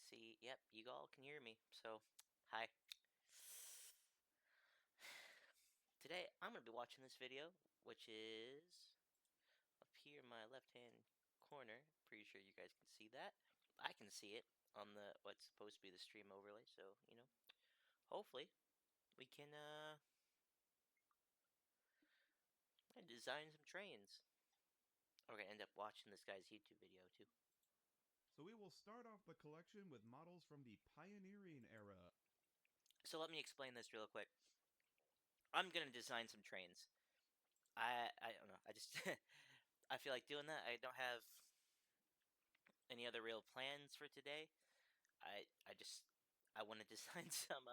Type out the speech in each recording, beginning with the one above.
see, yep, you all can hear me. So, hi. Today, I'm going to be watching this video, which is up here in my left-hand corner. Pretty sure you guys can see that. I can see it on the what's supposed to be the stream overlay. So, hopefully we can design some trains. We're going to end up watching this guy's YouTube video too. So we will start off the collection with models from the pioneering era. So let me explain this real quick. I'm going to design some trains. I don't know. I just I feel like doing that. I don't have any other real plans for today. I just I want to design some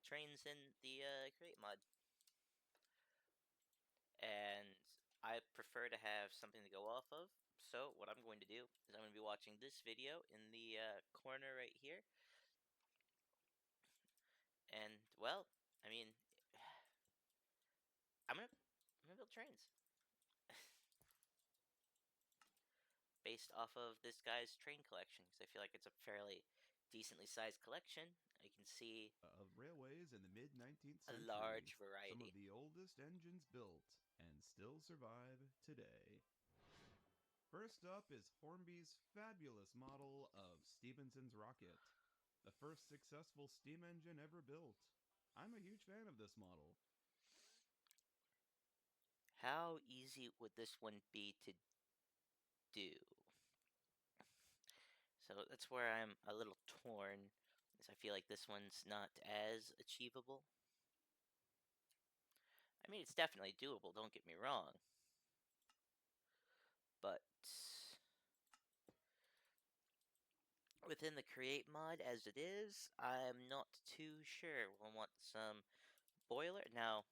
trains in the create mod, and I prefer to have something to go off of. So what I'm going to do is I'm going to be watching this video in the corner right here, and well, I mean, I'm gonna build trains based off of this guy's train collection because I feel like it's a fairly decently sized collection. I can see Of railways in the mid 19th a century, large some of variety. the oldest engines built and still survive today. First up is Hornby's fabulous model of Stephenson's rocket, the first successful steam engine ever built. I'm a huge fan of this model. How easy would this one be to do? So that's where I'm a little torn, because I feel like this one's not as achievable. I mean, it's definitely doable, don't get me wrong. But within the create mod as it is, I'm not too sure. We'll want some boiler. Now,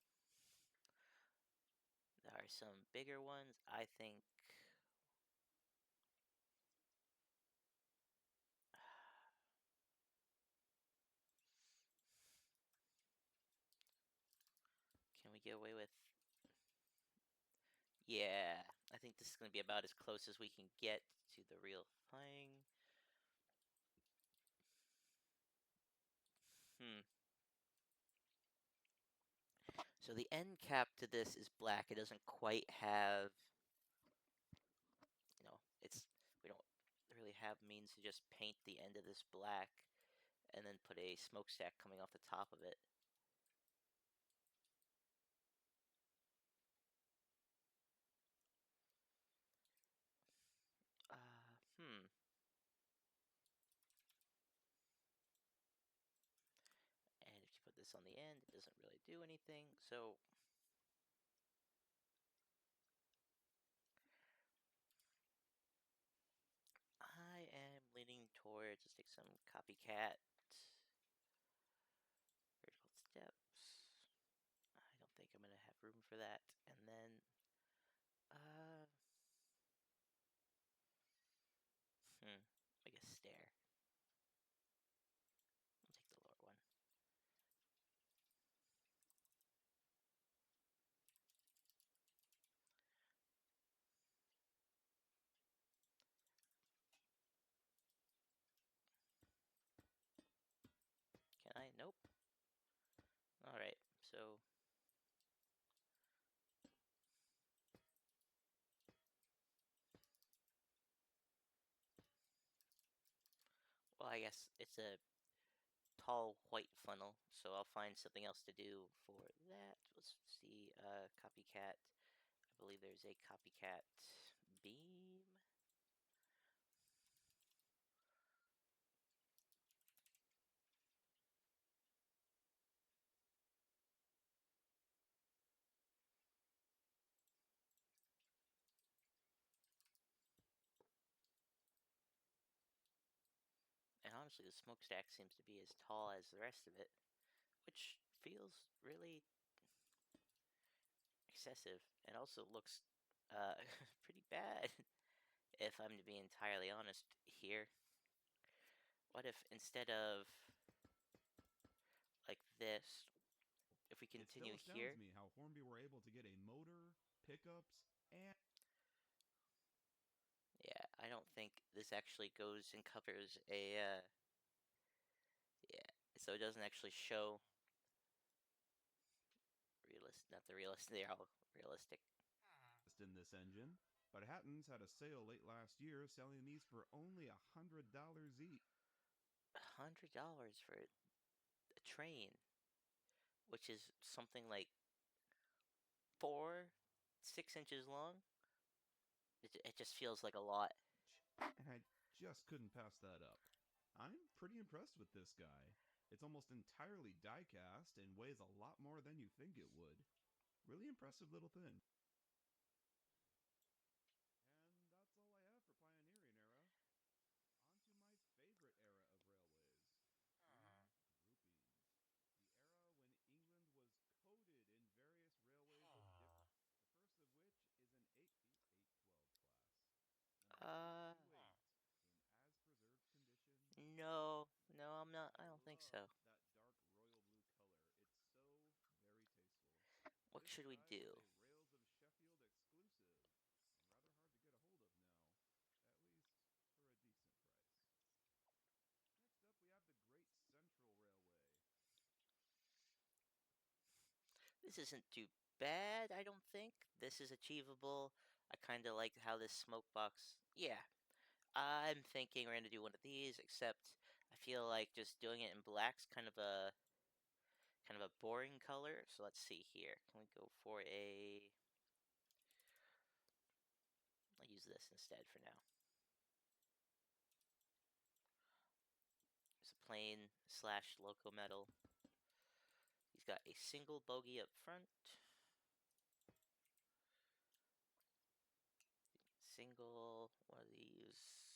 there are some bigger ones. I think. Can we get away with. Yeah, I think this is going to be about as close as we can get to the real thing. Hmm. So the end cap to this is black. It doesn't quite have, it's we don't really have means to just paint the end of this black and then put a smokestack coming off the top of it. Hmm. And if you put this on the end, it doesn't really do anything. So I am leaning towards, let's take some copycat vertical steps. I don't think I'm going to have room for that. And then, uh, I guess stair. I'll take the lower one. Can I? Nope. Alright, so well, I guess it's a tall white funnel, so I'll find something else to do for that. Let's see, copycat. I believe there's a copycat beam. And honestly, the smokestack seems to be as tall as the rest of it, which feels really excessive and also looks pretty bad, if I'm to be entirely honest here. What if instead of like this, if we It still continue astounds here. me how Hornby were able to get a motor, pickups, and Yeah, I don't think this actually goes and covers a so it doesn't actually show realistic. Not the realistic. They're all realistic. In this engine, but Hatton's had a sale late last year selling these for only $100 each. $100 for a train, which is something like 6 inches long. It just feels like a lot. And I just couldn't pass that up. I'm pretty impressed with this guy. It's almost entirely die cast and weighs a lot more than you think it would. Really impressive little thing. And that's all I have for Pioneering Era. On to my favorite era of railways, group groupings. The era when England was coated in various railways of different. The first of which is an 812 class. Number Uh, 828 in as preserved condition. no, no, I'm not. I I don't think love so. that dark royal blue color. It's so very tasteful. What This should we guy is do? a Rails of Sheffield exclusive and rather hard to get a hold of now, at least for a decent price. Next up, we have the Great Central Railway. This isn't too bad, I don't think. This is achievable. I kind of like how this smoke box. Yeah, I'm thinking we're gonna do one of these, except I feel like just doing it in black's kind of a boring color. So let's see here. Can we go for a? I'll use this instead for now. It's a plain slash loco metal. He's got a single bogey up front. Single one of these.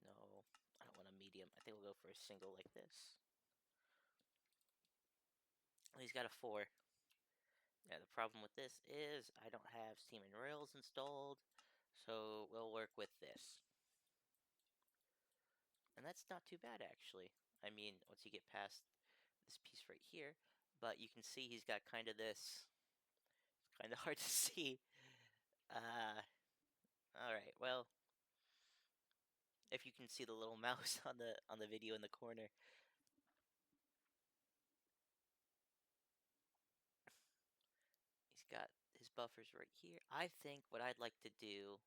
No, I don't want a medium. I think we'll go for a single like this. He's got a 4. Yeah, the problem with this is I don't have steam and rails installed, so we'll work with this. And that's not too bad, actually. I mean, once you get past this piece right here, but you can see he's got kind of this. It's kind of hard to see. Uh, all right. Well, if you can see the little mouse on the video in the corner, he's got his buffers right here. I think what I'd like to do,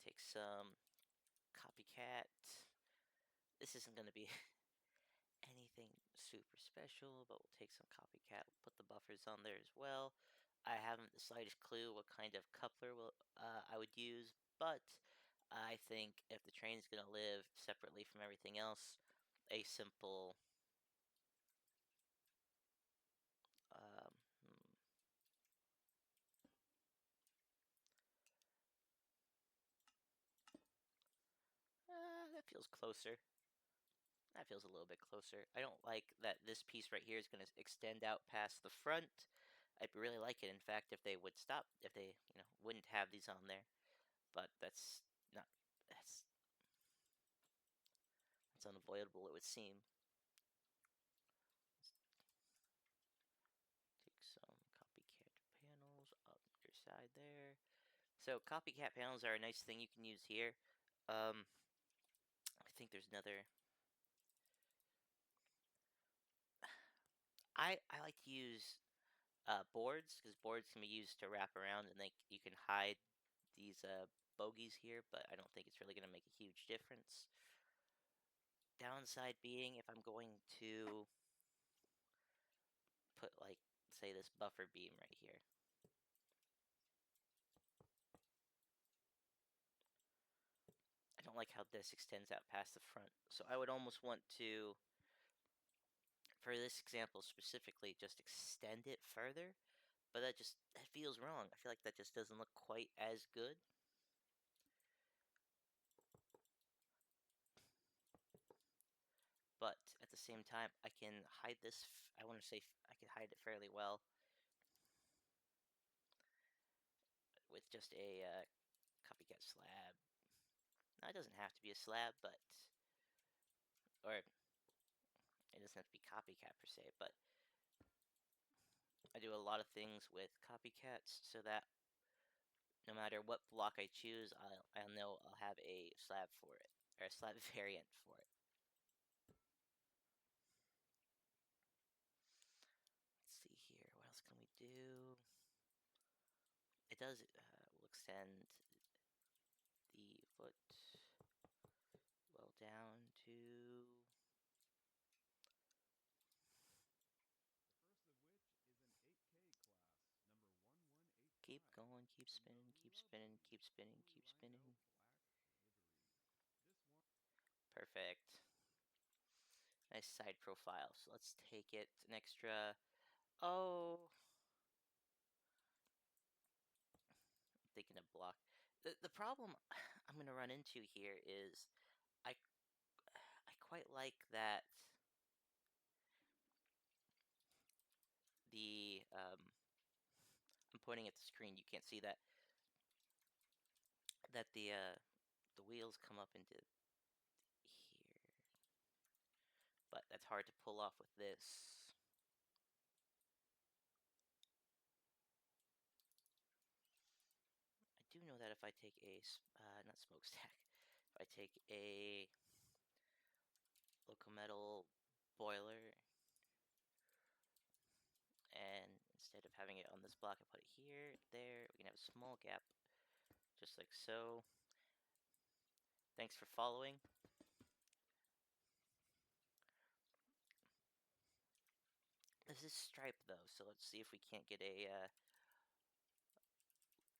take some copycat. This isn't going to be anything super special, but we'll take some copycat, put the buffers on there as well. I haven't the slightest clue what kind of coupler I would use, but I think if the train's going to live separately from everything else, a simple um, hmm, that feels closer. That feels a little bit closer. I don't like that this piece right here is going to extend out past the front. I'd really like it, in fact, if they would stop, if they, wouldn't have these on there. But that's not, that's unavoidable, it would seem. Let's take some copycat panels up your side there. So copycat panels are a nice thing you can use here. I think there's another. I like to use boards, because boards can be used to wrap around, and you can hide these bogies here, but I don't think it's really going to make a huge difference. Downside being, if I'm going to put, like, say this buffer beam right here, I don't like how this extends out past the front. So I would almost want to, for this example specifically, just extend it further, but that feels wrong. I feel like that just doesn't look quite as good. But at the same time, I can hide this. I want to say I can hide it fairly well with just a copycat slab. Now, it doesn't have to be a slab, or it doesn't have to be copycat per se, but I do a lot of things with copycats so that no matter what block I choose, I'll know I'll have a slab for it, or a slab variant for it. Let's see here, what else can we do? It does, we'll extend the foot well down to... The first of which is an 8K class, number 1185. Keep going, keep in the spinning, keep spinning, lovely, keep spinning, fully keep lined out spinning. black livery. This one. Perfect. Nice side profile. So let's take it an extra... Oh, I'm thinking of block. The problem I'm gonna run into here is I I quite like that I'm pointing at the screen. You can't see that the wheels come up into here, but that's hard to pull off with this. I do know that if I take a not smokestack, if I take a local metal boiler, and instead of having it on this block, I put it here, there, we can have a small gap, just like so. Thanks for following. This is stripe though, so let's see if we can't get a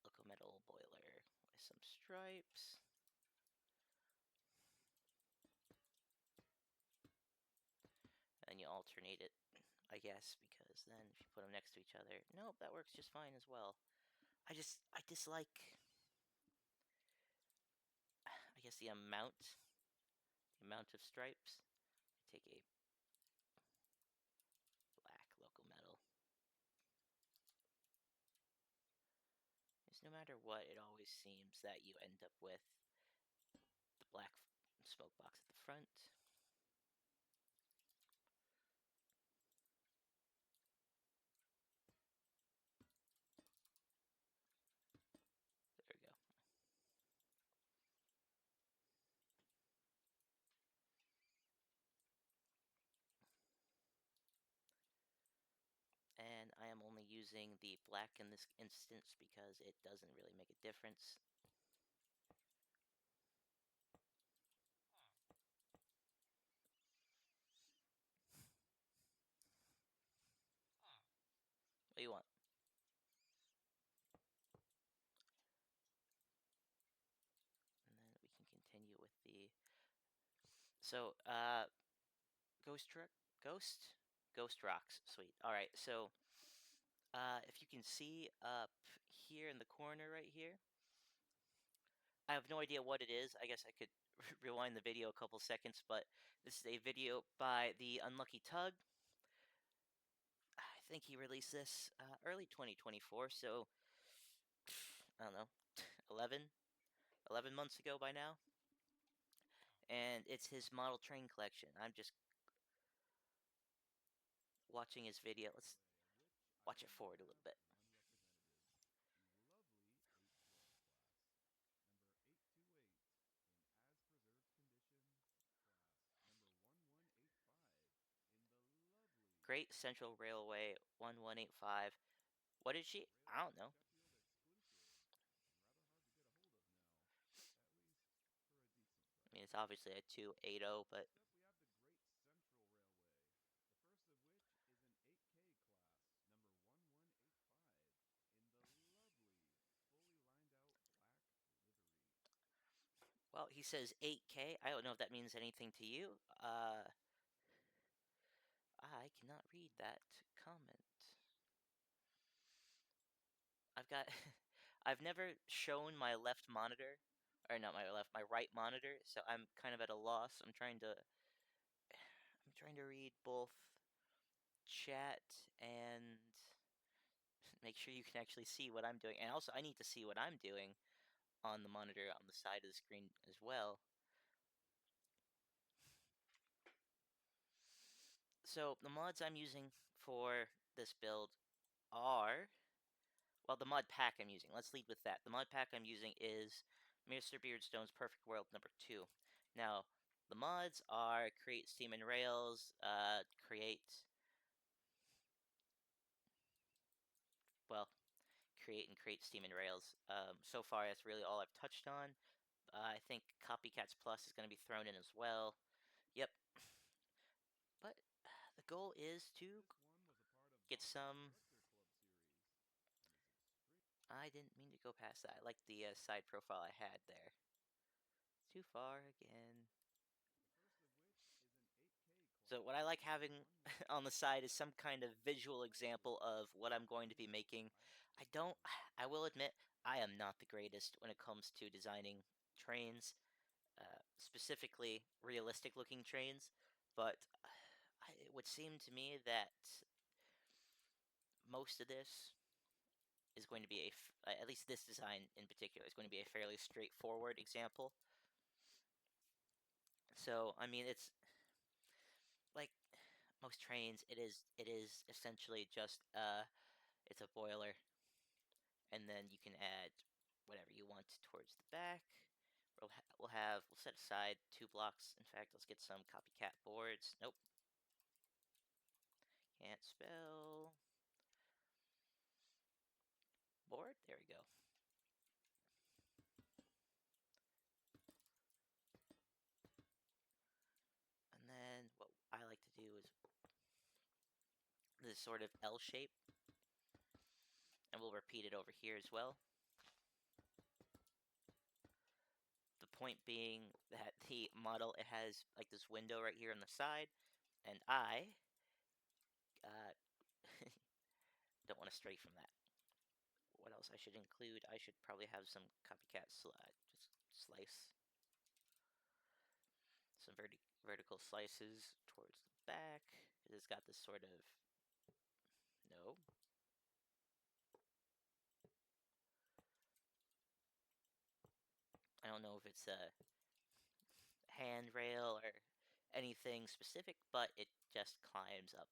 local metal boiler with some stripes. And you alternate it, I guess, because then if you put them next to each other, nope, that works just fine as well. I dislike, I guess, the amount of stripes. Take a black local metal. Because no matter what, it always seems that you end up with the black smoke box at the front. There we go. And I am only using the black in this instance because it doesn't really make a difference. What do you want? And then we can continue with the... So, Ghost truck? Ghost rocks. Sweet. Alright, so, if you can see up here in the corner right here, I have no idea what it is. I guess I could rewind the video a couple seconds, but this is a video by the Unlucky Tug. I think he released this early 2024, so I don't know, 11 months ago by now. And it's his model train collection. I'm just watching his video. Let's watch it forward a little bit. One representative, the lovely 812 class, number 828 in as preserved condition, class number 1185 in the lovely Great Central Railway 1185. What is she? I Railway don't know. Sheffield exclusive and rather hard to get a hold of now, at least for a decent I price. mean, it's obviously a 280, but Next up, we have the Great Central Railway, the first of which is an 8K class, number 1185, in the lovely, fully lined out black livery. well, he says 8K. I don't know if that means anything to you. I cannot read that comment. I've got I've never shown my left monitor, or not my left, my right monitor, so I'm kind of at a loss. I'm trying to read both chat and make sure you can actually see what I'm doing. And also I need to see what I'm doing on the monitor on the side of the screen as well. So the mods I'm using for this build are well, the Modpack I'm using. Let's lead with that. The Modpack I'm using is Mr. Beardstone's Perfect World number 2. Now, the mods are create steam and rails, create and create steam and rails. So far, that's really all I've touched on. I think Copycats Plus is going to be thrown in as well. Yep. But the goal is to get some. I didn't mean to go past that. I like the side profile I had there. Too far again. So what I like having on the side is some kind of visual example of what I'm going to be making. I will admit, I am not the greatest when it comes to designing trains, specifically realistic looking trains, but it would seem to me that most of this is going to be at least this design in particular is going to be a fairly straightforward example. So, I mean, it's like most trains, it is essentially just it's a boiler, and then you can add whatever you want towards the back. We'll set aside 2 blocks. In fact, let's get some copycat boards. Nope, can't spell board. There we go. And then what I like to do is this sort of L shape, and we'll repeat it over here as well. The point being that the model, it has like this window right here on the side, and I uh, don't want to stray from that. What else I should include? I should probably have some copycat just slice some vertical slices towards the back. It's got this sort of no. I don't know if it's a handrail or anything specific, but it just climbs up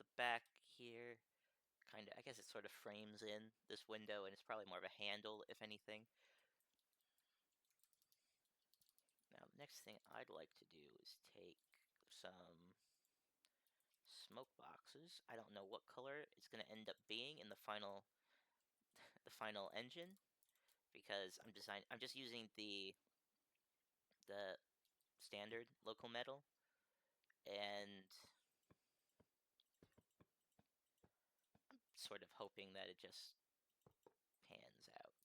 the back here. Kind of, I guess it sort of frames in this window, and it's probably more of a handle, if anything. Now, the next thing I'd like to do is take some smoke boxes. I don't know what color it's going to end up being in the final engine, because I'm just using the standard local metal, and I'm sort of hoping that it just pans out.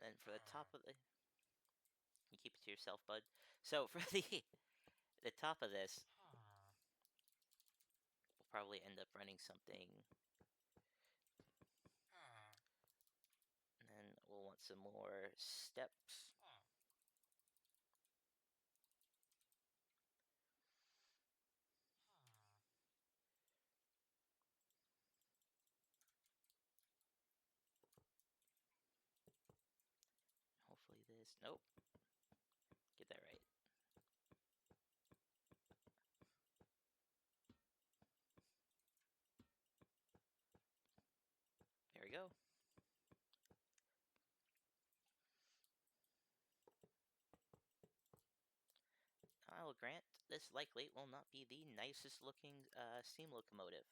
And for the top of the, you keep it to yourself, bud. So for the top of this, we'll probably end up running something, and then we'll want some more steps. Hopefully this, nope, get that right. There we go. I will grant this likely will not be the nicest looking steam locomotive,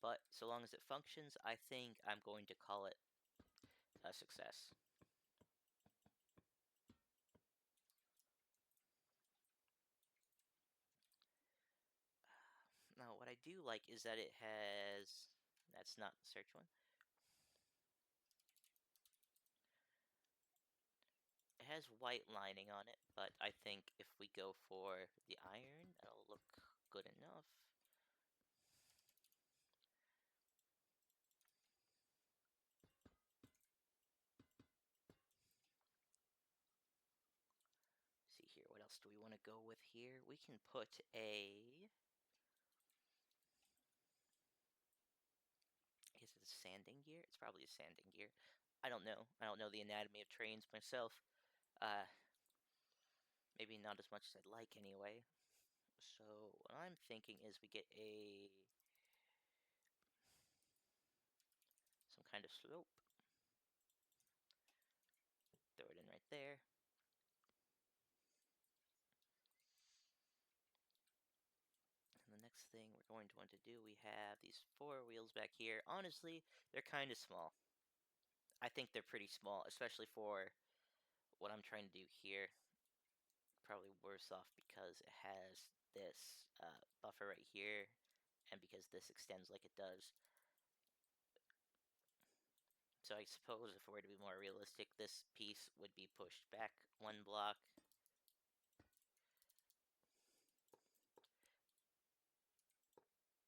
but so long as it functions, I think I'm going to call it a success. Now, what I do like is that it has, that's not the search one, it has white lining on it, but I think if we go for the iron, that'll look good enough. See here, what else do we want to go with here? We can put a, is it a sanding gear? It's probably a sanding gear. I don't know. I don't know the anatomy of trains myself. Uh, Maybe not as much as I'd like anyway. So what I'm thinking is we get some kind of slope. Throw it in right there. And the next thing we're going to want to do, we have these 4 wheels back here. Honestly, they're kind of small. I think they're pretty small, especially for what I'm trying to do here. Probably worse off because it has this buffer right here, and because this extends like it does. So I suppose if we were to be more realistic, this piece would be pushed back 1 block.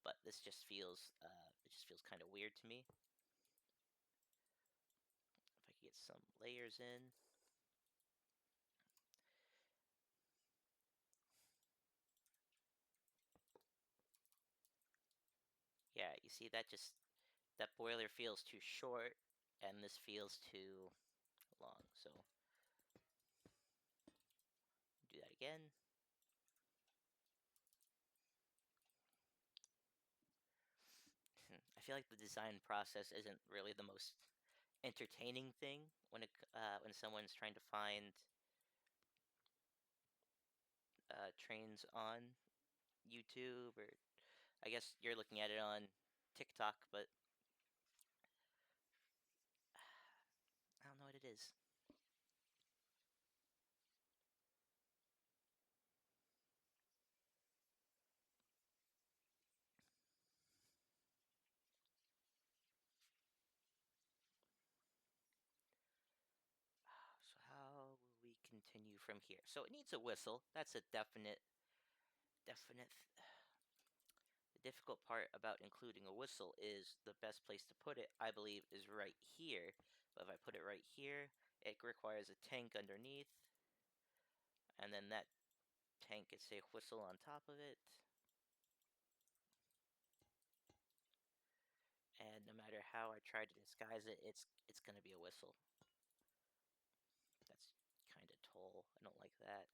But this just feels, kind of weird to me. If I could get some layers in. Yeah, you see that boiler feels too short, and this feels too long. So do that again. I feel like the design process isn't really the most entertaining thing when someone's trying to find trains on YouTube, or I guess you're looking at it on TikTok, but I don't know what it is. So how will we continue from here? So it needs a whistle. That's a definite. The difficult part about including a whistle is the best place to put it, I believe, is right here. But if I put it right here, it requires a tank underneath, and then that tank gets a whistle on top of it. And no matter how I try to disguise it, it's gonna be a whistle. That's kind of tall. I don't like that.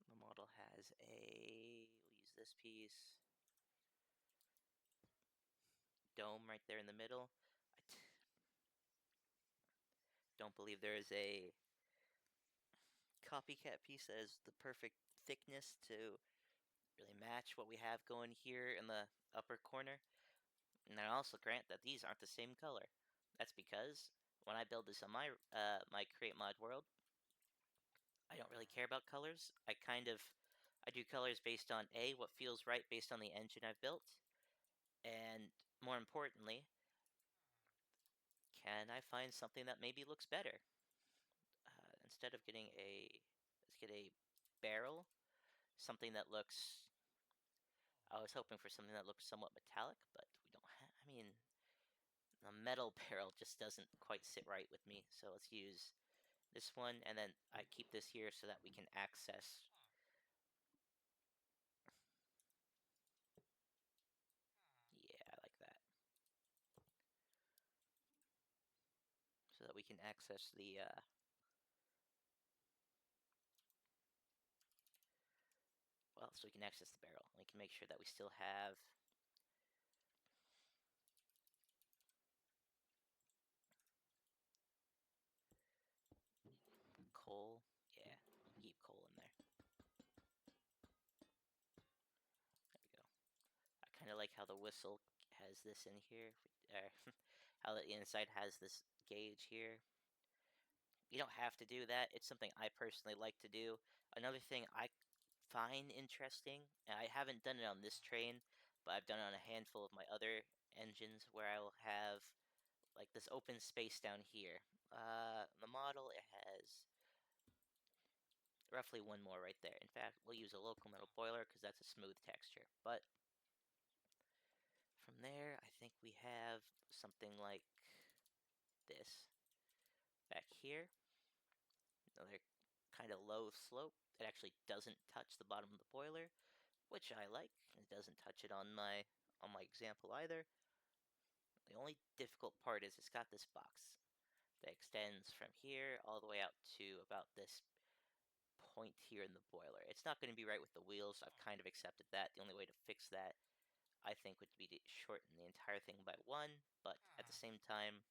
The model has we'll use this piece, dome right there in the middle. Don't believe there is a copycat piece that is the perfect thickness to really match what we have going here in the upper corner. And I also grant that these aren't the same color. That's because when I build this on my create mod world, I don't really care about colors. I do colors based on what feels right based on the engine I've built, and more importantly, can I find something that maybe looks better? Instead of getting let's get a barrel, something that looks. I was hoping for something that looks somewhat metallic, but we don't have. I mean, a metal barrel just doesn't quite sit right with me. So let's use this one, and then I keep this here so that we can access. Yeah, I like that. So that we can access the so we can access the barrel. We can make sure that we still have coal. Yeah, keep coal in there. There we go. I kind of like how the whistle has this in here. How the inside has this gauge here. You don't have to do that. It's something I personally like to do. Another thing I find interesting, and I haven't done it on this train, but I've done it on a handful of my other engines where I will have like this open space down here. The model, it has roughly 1 more right there. In fact, we'll use a local metal boiler because that's a smooth texture. But from there, I think we have something like this back here. Another kind of low slope. It actually doesn't touch the bottom of the boiler, which I like. It doesn't touch it on my example either. The only difficult part is it's got this box that extends from here all the way out to about this point here in the boiler. It's not going to be right with the wheels. I've kind of accepted that. The only way to fix that, I think, would be to shorten the entire thing by 1, but at the same time,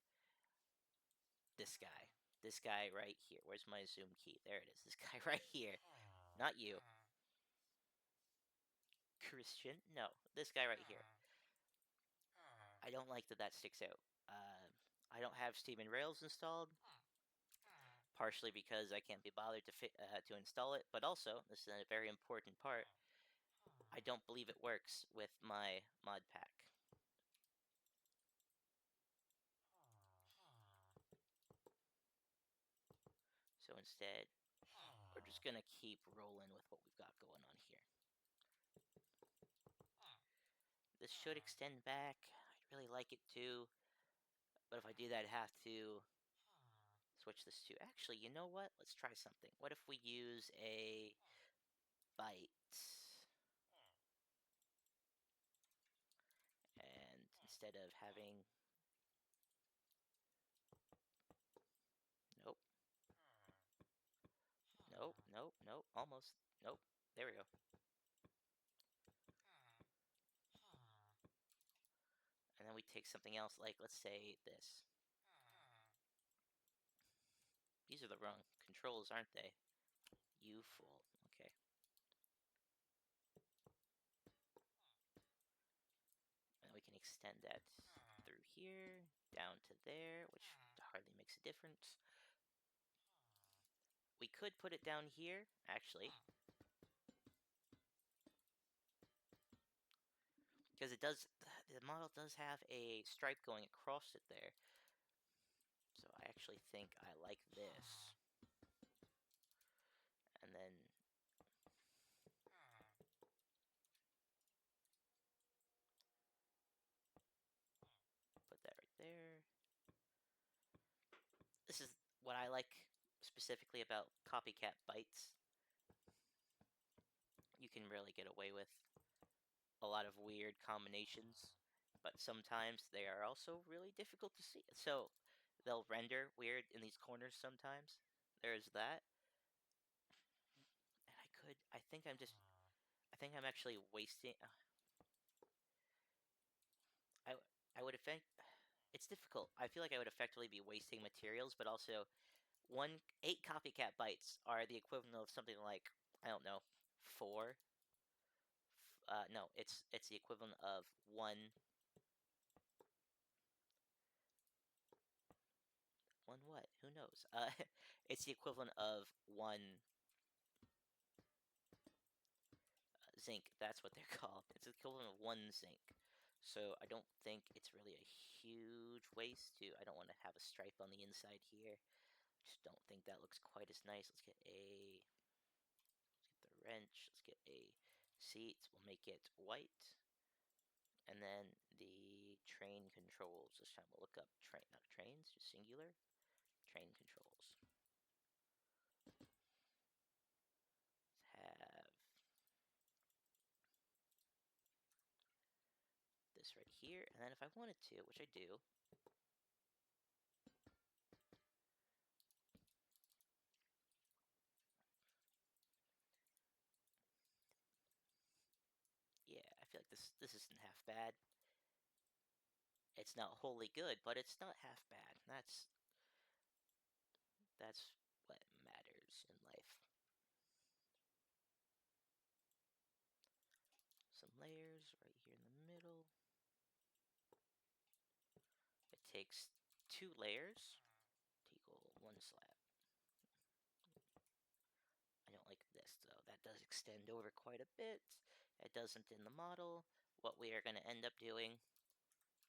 this guy right here. Where's my zoom key? There it is. This guy right here. Not you. Christian? No, this guy right here. I don't like that sticks out. I don't have Steam Rails installed, partially because I can't be bothered to install it, but also, this is a very important part, I don't believe it works with my Modpack. So instead, we're just gonna keep rolling with what we've got going on here. This should extend back. I'd really like it to, but if I do that, I'd have to switch this to... Actually, you know what? Let's try something. What if we use a byte? And instead of having... Nope. Nope, nope, nope, almost. Nope. There we go. And then we take something else, like, let's say this. These are the wrong controls, aren't they? You fool. Okay. And we can extend that through here, down to there, which hardly makes a difference. We could put it down here, actually. Because it does, the model does have a stripe going across it there. So I actually think I like this. And then put that right there. This is what I like specifically about copycat bytes. You can really get away with a lot of weird combinations, but sometimes they are also really difficult to see. So they'll render weird in these corners sometimes. There's that. And I think I'm actually wasting... I would affect... It's difficult. I feel like I would effectively be wasting materials, but also 8 copycat bytes are the equivalent of something like, I don't know, 4. No, it's the equivalent of 1. 1 what? Who knows? It's the equivalent of 1 zinc. That's what they're called. It's the equivalent of 1 zinc. So I don't think it's really a huge waste to... I don't want to have a stripe on the inside here. Just don't think that looks quite as nice. Let's get the wrench. Let's get a seat. We'll make it white. And then the train controls. This time we'll look up not trains, just singular. Train controls. Let's have this right here. And then if I wanted to, which I do, yeah, I feel like this isn't half bad. It's not wholly good, but it's not half bad. That's what matters in life. Some layers right here in the middle. It takes 2 layers to equal 1 slab. I don't like this, though. That does extend over quite a bit. It doesn't in the model. What we are going to end up doing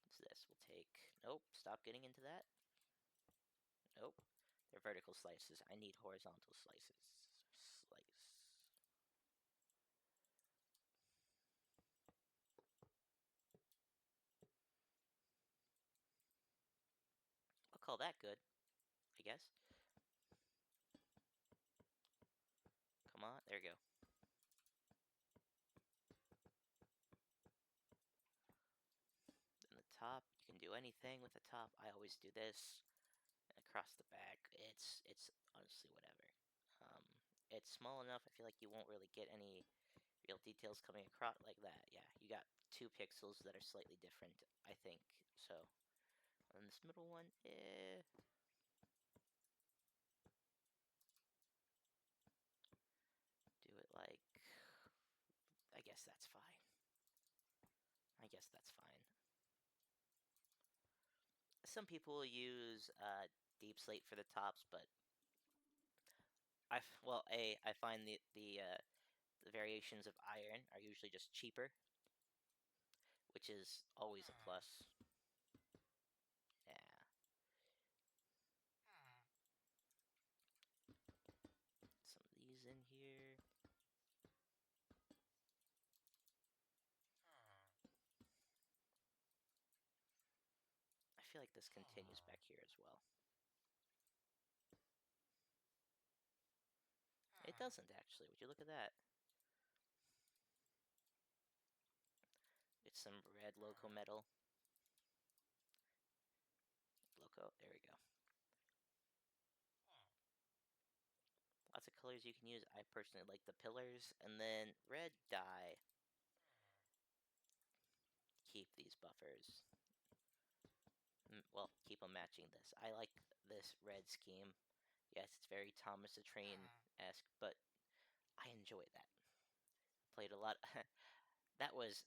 is this. We'll take... Nope, stop getting into that. Nope. They're vertical slices. I need horizontal slices. Slice. I'll call that good, I guess. Come on, there we go. Then the top, you can do anything with the top, I always do this. Across the back, it's honestly whatever. Um, it's small enough, I feel like you won't really get any real details coming across like that. Yeah, you got 2 pixels that are slightly different, I think. So, on this middle one, do it like, I guess that's fine. I guess that's fine. Some people use deep slate for the tops, but I find the variations of iron are usually just cheaper, which is always a plus. Yeah. Some of these in here. I feel like this continues back here as well. It doesn't actually. Would you look at that? It's some red loco metal. Loco, there we go. Lots of colors you can use. I personally like the pillars. And then red dye. Keep these buffers. Well, keep them matching this. I like this red scheme. Yes, it's very Thomas the Train-esque, but I enjoy that. Played a lot. that was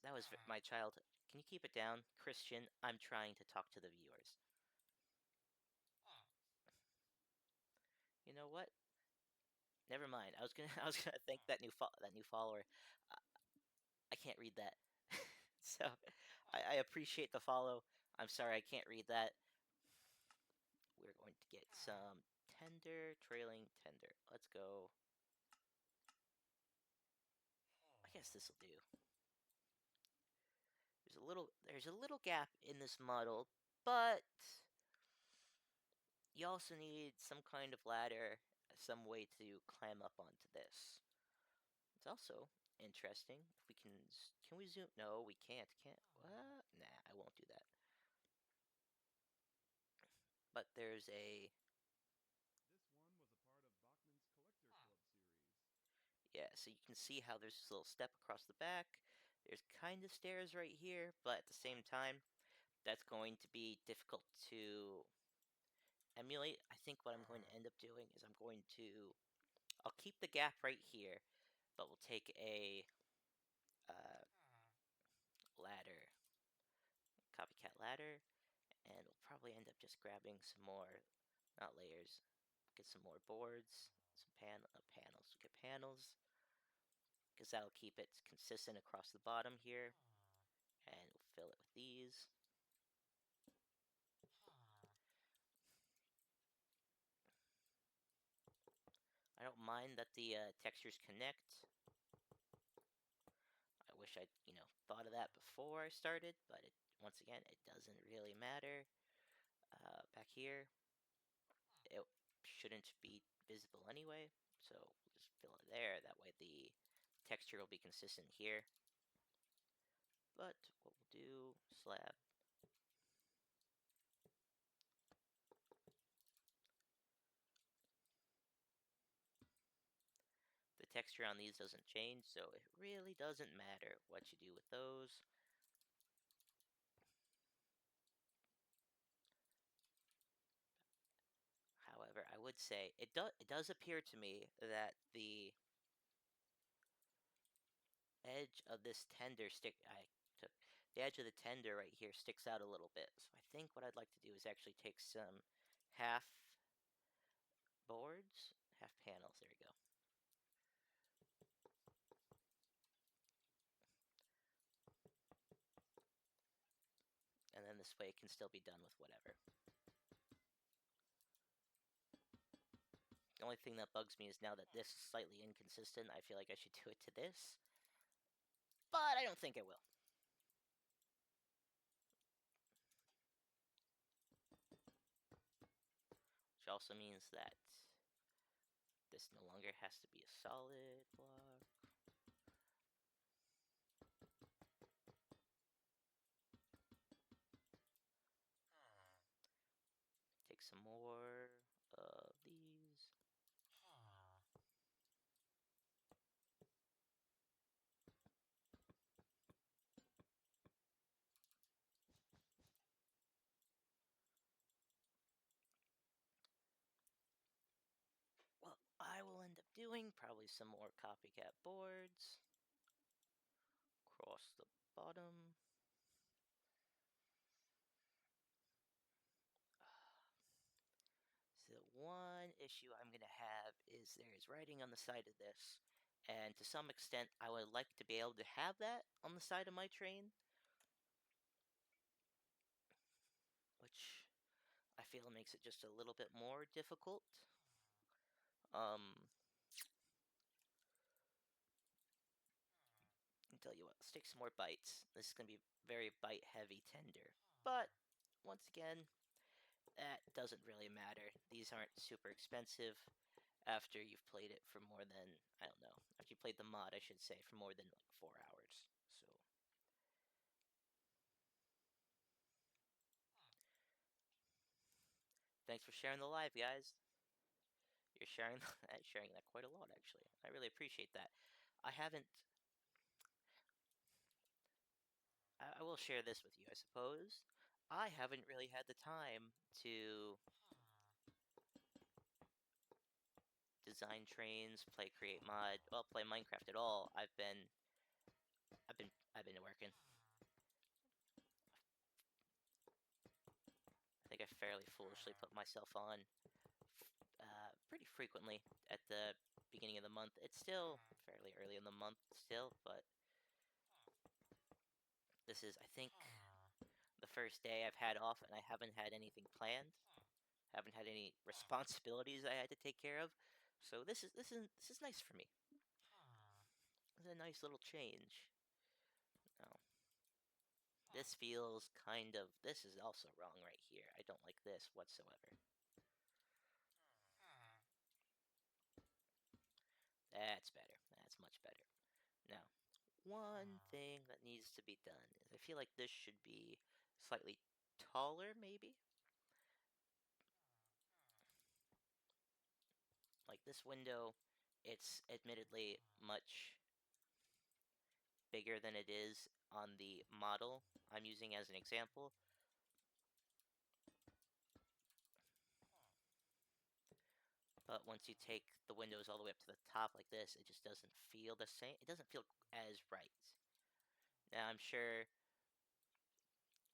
my childhood. Can you keep it down, Christian? I'm trying to talk to the viewers. You know what? Never mind. I was gonna thank that new follower. Uh, I can't read that. So I appreciate the follow. I'm sorry I can't read that. We're going to get some tender, trailing tender. Let's go. I guess this will do. There's a little gap in this model, but you also need some kind of ladder, some way to climb up onto this. It's also interesting. If we can we zoom? No, we can't. Can't. What? Nah, I won't do that. But there's a This one was a part of Bachman's Collector Club series. yeah. So you can see how there's this little step across the back. There's kind of stairs right here, but at the same time, that's going to be difficult to emulate. I think what I'm going to end up doing is I'll keep the gap right here, but we'll take a uh, ladder, copycat ladder, and we'll probably end up just grabbing some more, not layers, get some more boards, some panels. We'll get panels, because that'll keep it consistent across the bottom here, and we'll fill it with these. I don't mind that the textures connect. I wish I'd, thought of that before I started, but once again, it doesn't really matter. Back here, it shouldn't be visible anyway, so we'll just fill it there. That way the texture will be consistent here. But what we'll do, slab. The texture on these doesn't change, so it really doesn't matter what you do with those. However, I would say it does appear to me that the edge of this tender the edge of the tender right here sticks out a little bit. So I think what I'd like to do is actually take some half boards, half panels. There we go. And then this way it can still be done with whatever. The only thing that bugs me is now that this is slightly inconsistent, I feel like I should do it to this. But I don't think I will. Which also means that this no longer has to be a solid block. some more of these. What I will end up doing, probably some more copycat boards. Across the bottom. So one issue I'm going to have is there is writing on the side of this. And to some extent, I would like to be able to have that on the side of my train. Which I feel makes it just a little bit more difficult. I'll tell you what, let's take some more bites. This is going to be very bite heavy tender. But, once again, that doesn't really matter. These aren't super expensive after you've played it for more than, I don't know, after you played the mod, I should say, for more than like 4 hours. So, thanks for sharing the live, guys. You're sharing sharing that quite a lot, actually. I really appreciate that. I will share this with you, I suppose. I haven't really had the time to design trains, create mod, well, play Minecraft at all. I've been working. I think I fairly foolishly put myself on pretty frequently at the beginning of the month. It's still fairly early in the month still, but this is, I think, the first day I've had off and I haven't had anything planned. Haven't had any responsibilities I had to take care of. So this is nice for me. It's a nice little change. No. This feels kind of, this is also wrong right here. I don't like this whatsoever. That's better. That's much better. Now, one thing that needs to be done is I feel like this should be slightly taller, maybe? Like this window, it's admittedly much bigger than it is on the model I'm using as an example. But once you take the windows all the way up to the top like this, it just doesn't feel the same. It doesn't feel as right. Now, I'm sure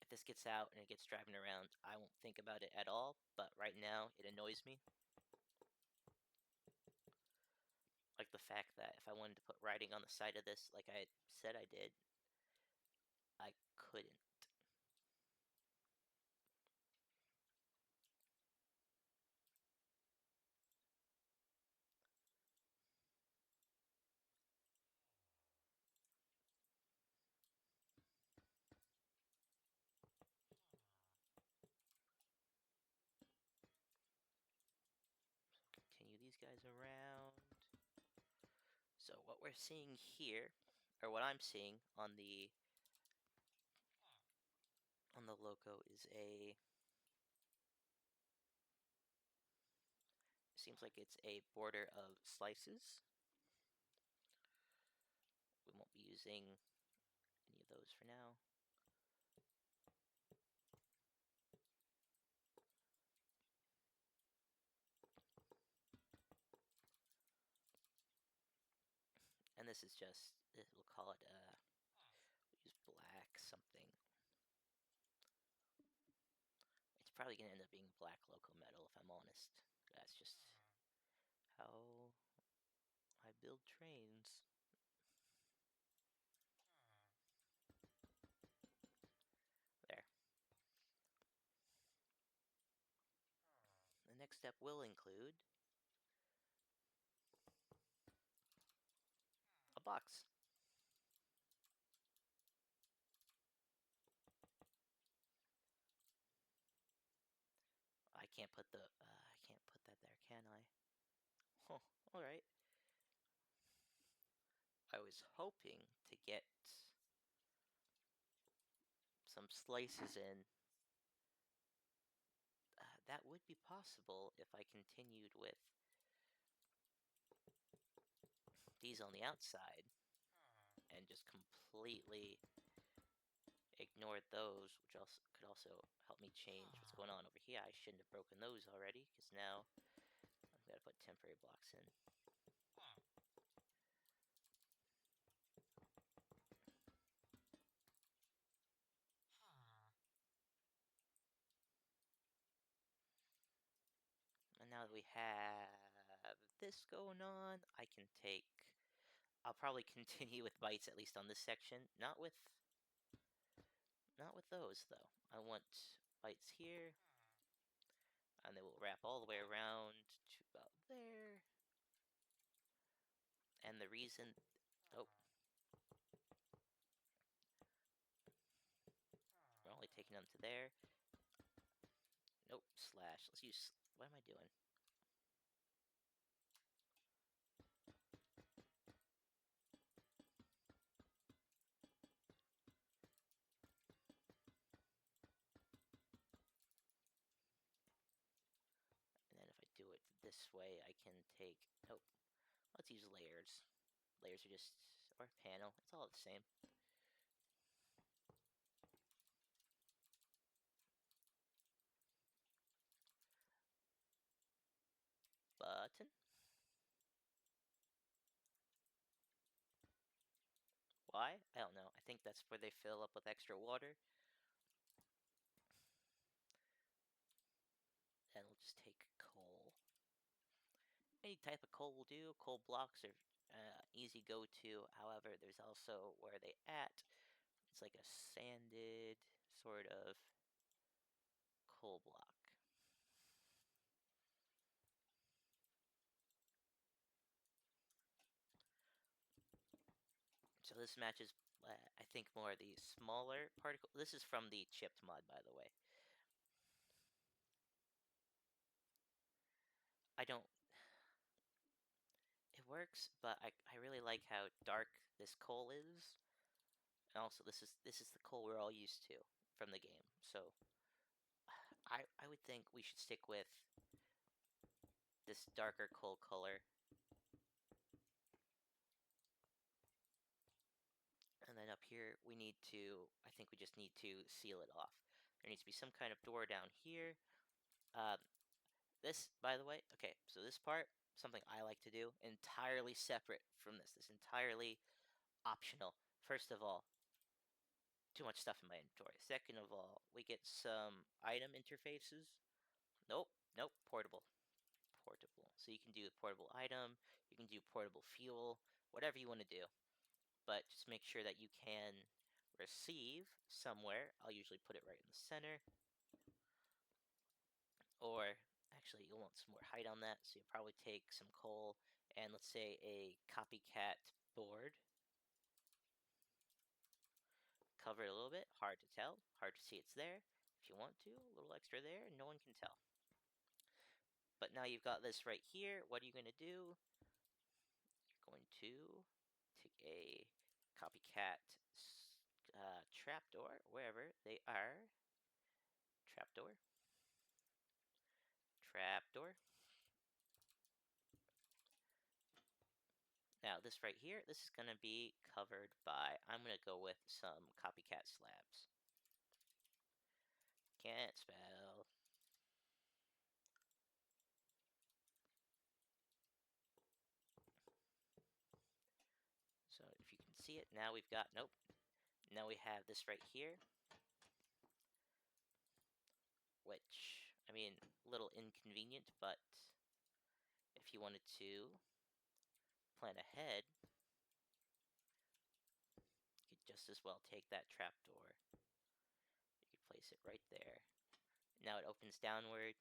if this gets out and it gets driving around, I won't think about it at all. But right now, it annoys me. Like the fact that if I wanted to put writing on the side of this, like I said I did, I couldn't. Continue these guys around. So what we're seeing here, or what I'm seeing on the logo is seems like it's a border of slices. We won't be using any of those for now. And this is just, we'll call it, we'll use black something. It's probably going to end up being black loco metal, if I'm honest. That's just how I build trains. There. The next step will include a box. I can't put that there, can I? Huh, alright. I was hoping to get some slices in that would be possible if I continued with these on the outside and just completely ignored those, which also could also help me change what's going on over here. I shouldn't have broken those already, because now I've got to put temporary blocks in. And now that we have this going on, I can take... I'll probably continue with bites, at least on this section. Not with those, though. I want bites here, and they will wrap all the way around to about there. And the reason... Oh. We're only taking them to there. Nope, slash. Let's use... What am I doing? And then if I do it this way, I can take... Nope. Let's use layers. Layers are just... Or panel. It's all the same. Button. Why? I don't know. I think that's where they fill up with extra water. Then we'll just take coal. Any type of coal will do. Coal blocks are easy go-to. However, there's also where they at. It's like a sanded sort of coal block. So this matches, I think, more of the smaller particle. This is from the chipped mod, by the way. I don't... It works, but I really like how dark this coal is. And also, this is the coal we're all used to from the game. So I would think we should stick with this darker coal color. And then up here, we need to... I think we just need to seal it off. There needs to be some kind of door down here. This, by the way, okay, so this part, something I like to do, entirely separate from this. This entirely optional. First of all, too much stuff in my inventory. Second of all, we get some item interfaces. Nope, nope, portable. Portable. So you can do a portable item, you can do portable fuel, whatever you want to do. But just make sure that you can receive somewhere. I'll usually put it right in the center. Or, actually, you'll want some more height on that, so you'll probably take some coal and, let's say, a copycat board. Cover it a little bit. Hard to tell. Hard to see it's there. If you want to, a little extra there, no one can tell. But now you've got this right here. What are you going to do? You're going to take a copycat trapdoor, wherever they are. Trapdoor. Trapdoor. Now, this right here, this is going to be covered by... I'm going to go with some copycat slabs. Can't spell. So if you can see it, now we've got... Nope. Now we have this right here. Which, I mean, a little inconvenient, but if you wanted to plan ahead, you could just as well take that trapdoor. You could place it right there. Now it opens downward.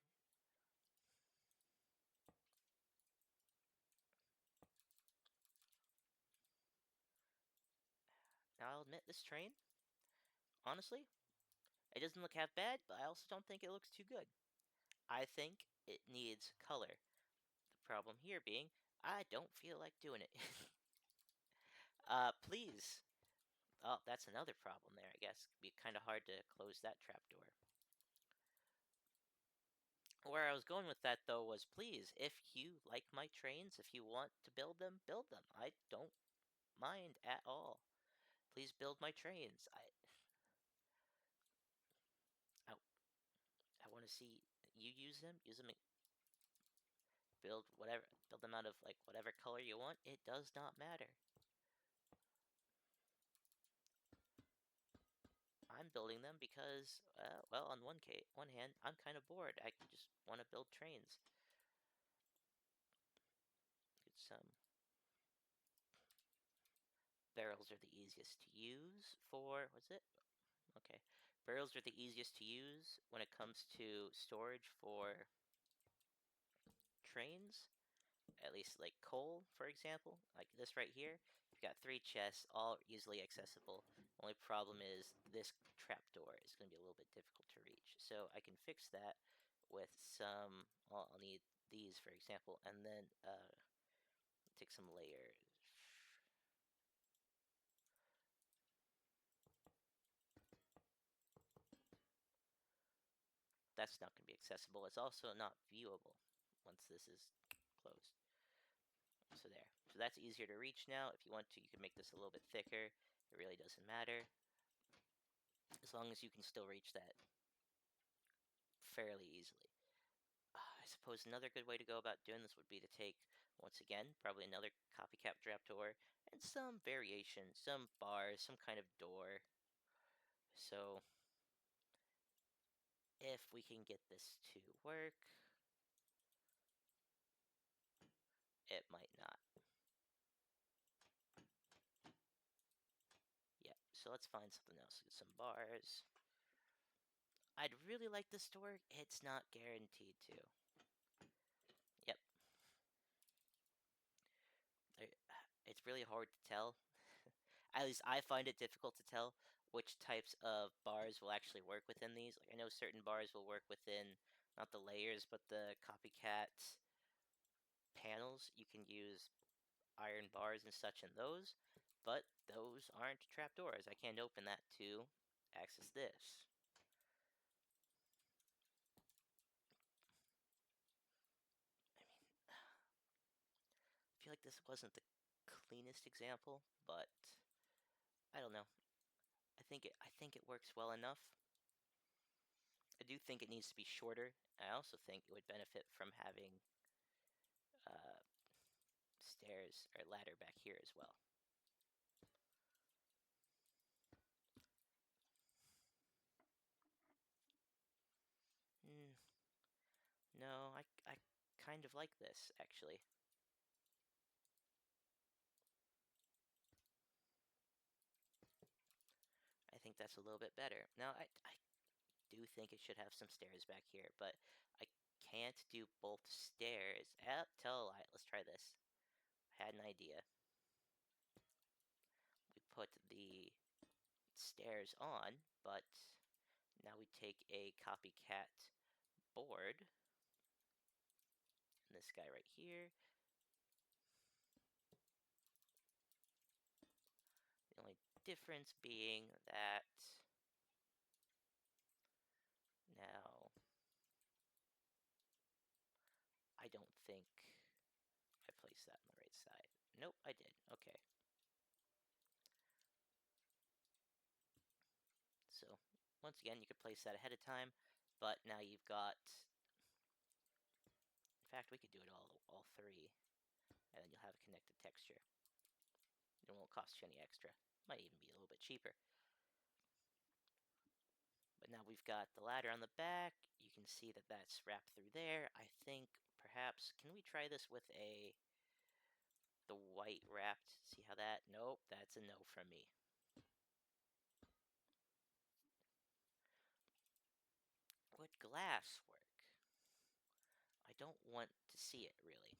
Now I'll admit, this train, honestly, it doesn't look half bad, but I also don't think it looks too good. I think it needs color. The problem here being, I don't feel like doing it. Please. Oh, that's another problem there, I guess. It'd be kind of hard to close that trapdoor. Where I was going with that though was, please, if you like my trains, if you want to build them, build them. I don't mind at all. Please build my trains. I, I want to see you use them. Use them. Build whatever. Build them out of like whatever color you want. It does not matter. I'm building them because, well, on one hand, I'm kind of bored. I just want to build trains. Get some barrels are the easiest to use for, what's it? Okay. Barrels are the easiest to use when it comes to storage for trains. At least like coal, for example. Like this right here. You've got 3 chests, all easily accessible. Only problem is this trapdoor is going to be a little bit difficult to reach. So I can fix that with some, well, I'll need these, for example, and then take some layers. That's not going to be accessible. It's also not viewable once this is closed. So there. So that's easier to reach now. If you want to, you can make this a little bit thicker. It really doesn't matter. As long as you can still reach that fairly easily. I suppose another good way to go about doing this would be to take, once again, probably another copycat trapdoor, and some variation, some bars, some kind of door. So, if we can get this to work, it might not. Yeah, so let's find something else. Get some bars. I'd really like this to work. It's not guaranteed to. Yep. It's really hard to tell. At least I find it difficult to tell which types of bars will actually work within these. Like I know certain bars will work within not the layers, but the copycat panels. You can use iron bars and such in those, but those aren't trapdoors. I can't open that to access this. I mean, I feel like this wasn't the cleanest example, but I don't know. I think it works well enough. I do think it needs to be shorter. I also think it would benefit from having uh, stairs or ladder back here as well. Mm, no, I kind of like this actually. I think that's a little bit better. Now I do think it should have some stairs back here, but I can't do both stairs. Tell a lie. Let's try this. I had an idea. We put the stairs on, but now we take a copycat board, and this guy right here. The only difference being that now I don't think I placed that on the right side. Nope, I did. Okay. So, once again, you could place that ahead of time, but now you've got... In fact, we could do it all 3, and then you'll have a connected texture. It won't cost you any extra. Might even be a little bit cheaper. But now we've got the ladder on the back. You can see that that's wrapped through there. I think perhaps... Can we try this with the white wrapped? See how that... Nope, that's a no from me. Would glass work? I don't want to see it, really.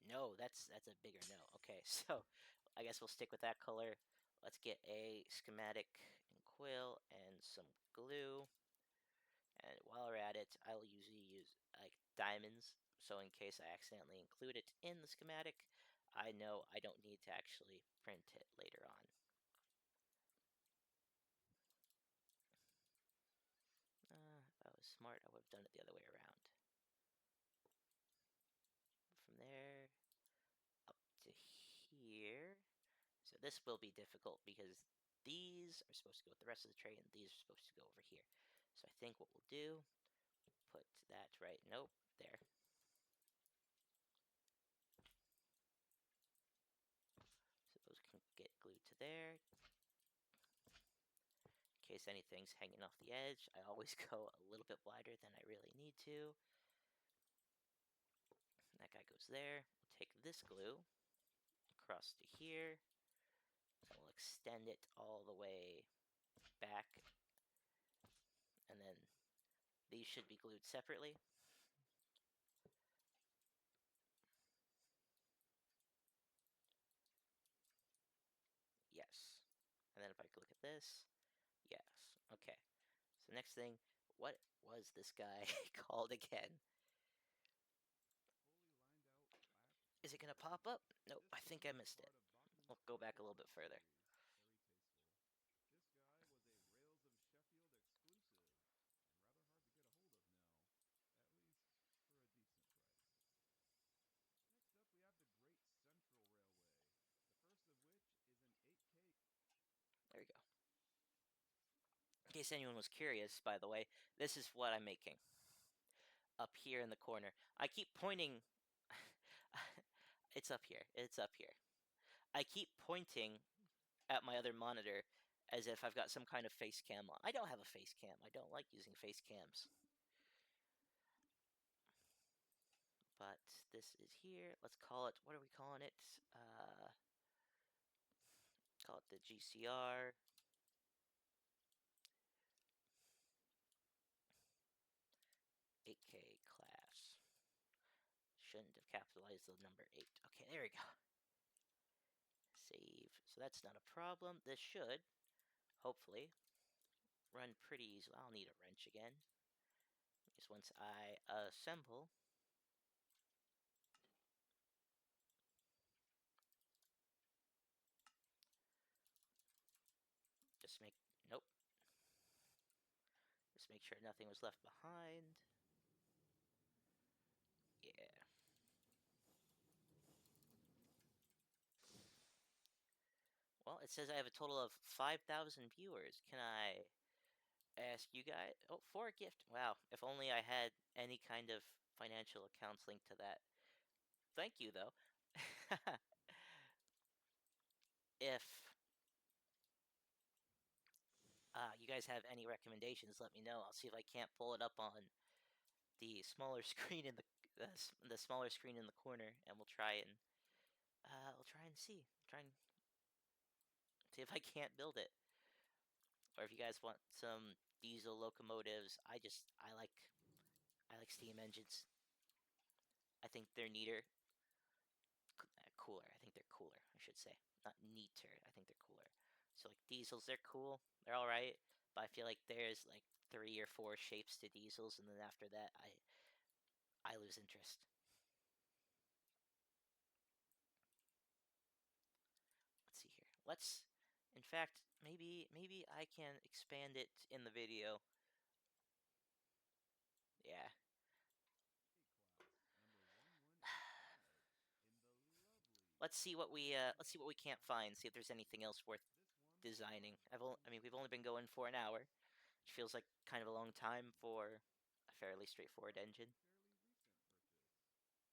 No, that's a bigger no. Okay, so I guess we'll stick with that color. Let's get a schematic and quill and some glue. And while we're at it, I'll usually use like diamonds, so in case I accidentally include it in the schematic, I know I don't need to actually print it later on. If I was smart, I would have done it the other way around. So this will be difficult because these are supposed to go with the rest of the tray, and these are supposed to go over here. So I think what we'll do, put that right, nope, there. So those can get glued to there. In case anything's hanging off the edge, I always go a little bit wider than I really need to. That guy goes there. We'll take this glue across to here, and we'll extend it all the way back, and then these should be glued separately. Yes. And then if I look at this, yes. Okay. So next thing, what was this guy called again? Fully lined out black Is it Tug. gonna pop up? Nope, This I one think I was missed it. part of Bachman's I'll go back a little Classics bit further. series. Very tasteful. This guy was a Rails of Sheffield exclusive, and rather hard to get a hold of now, at least for a decent price. Next up, we have the Great Central Railway, the first of which is an 8K. There we go. In case anyone was curious, by the way, this is what I'm making. Up here in the corner. I keep pointing. It's up here. It's up here. I keep pointing at my other monitor as if I've got some kind of face cam on. I don't have a face cam. I don't like using face cams. But this is here. Let's call it, what are we calling it? Call it the GCR. 8K class. Shouldn't have capitalized the number 8. Okay, there we go. Save. So that's not a problem. This should, hopefully, run pretty easily. I'll need a wrench again. Because once I assemble, just make, nope. Just make sure nothing was left behind. Yeah. Well, it says I have a total of 5,000 viewers. Can I ask you guys? Oh, for a gift. Wow. If only I had any kind of financial accounts linked to that. Thank you, though. If you guys have any recommendations, let me know. I'll see if I can't pull it up on the smaller screen in the smaller screen in the corner, and we'll try and see. Try and see if I can't build it. Or if you guys want some diesel locomotives, I like steam engines. I think they're neater, cooler. I think they're cooler. I should say, not neater. I think they're cooler. So like diesels, they're cool. They're all right, but I feel like there's like 3 or 4 shapes to diesels, and then after that, I lose interest. Let's see here. In fact, maybe I can expand it in the video. Yeah. Class number 1185 in the lovely Let's see what let's see what we Imperial can't Black. find. See if there's anything else worth This one was part designing. of I mean, Bachman's we've only been going Classics for an hour, series. which feels like kind of a long time for a fairly straightforward Now, a engine. fairly recent purchase. The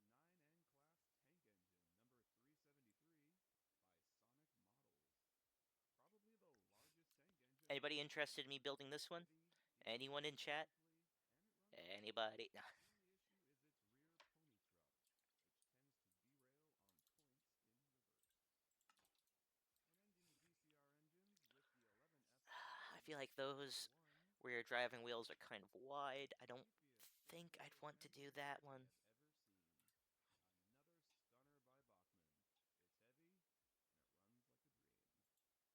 ginormous 9N class tank engine number 373 by Sonic Models. Probably the largest tank engine on the Anybody market. interested in me building this one? Heavy, Anyone in de-iced chat? beautifully, and it runs well. Anybody? The only issue is its rear pony truck, which tends to derail on points in reverse. And ending the DCR engines with the 11S5 I feel number like those 201. rear driving wheels are kind of wide. I don't Might be as thick think as I'd those want to tank do engines that one. I've ever seen. Another stunner by Bachmann. It's heavy, and it runs like a dream. Here's our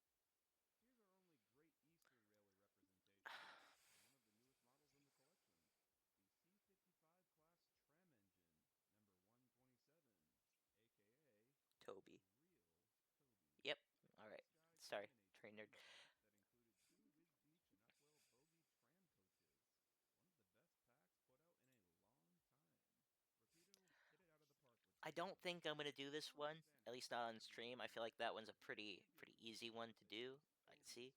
only Great Eastern Railway representation, and one of the newest models in the collection. The C55 class tram engine, number 127, aka the Toby. real Toby. Yep. All right. This guy Sorry, came in a train nerd. train pack that included 2 Wisbeach and Upwell bogie tram coaches. One of the best packs put out in a long time. Rapido hit it out of the park with I don't think I'm gonna do this one, at least not on stream. I feel like that one's a pretty easy one to do. I can see.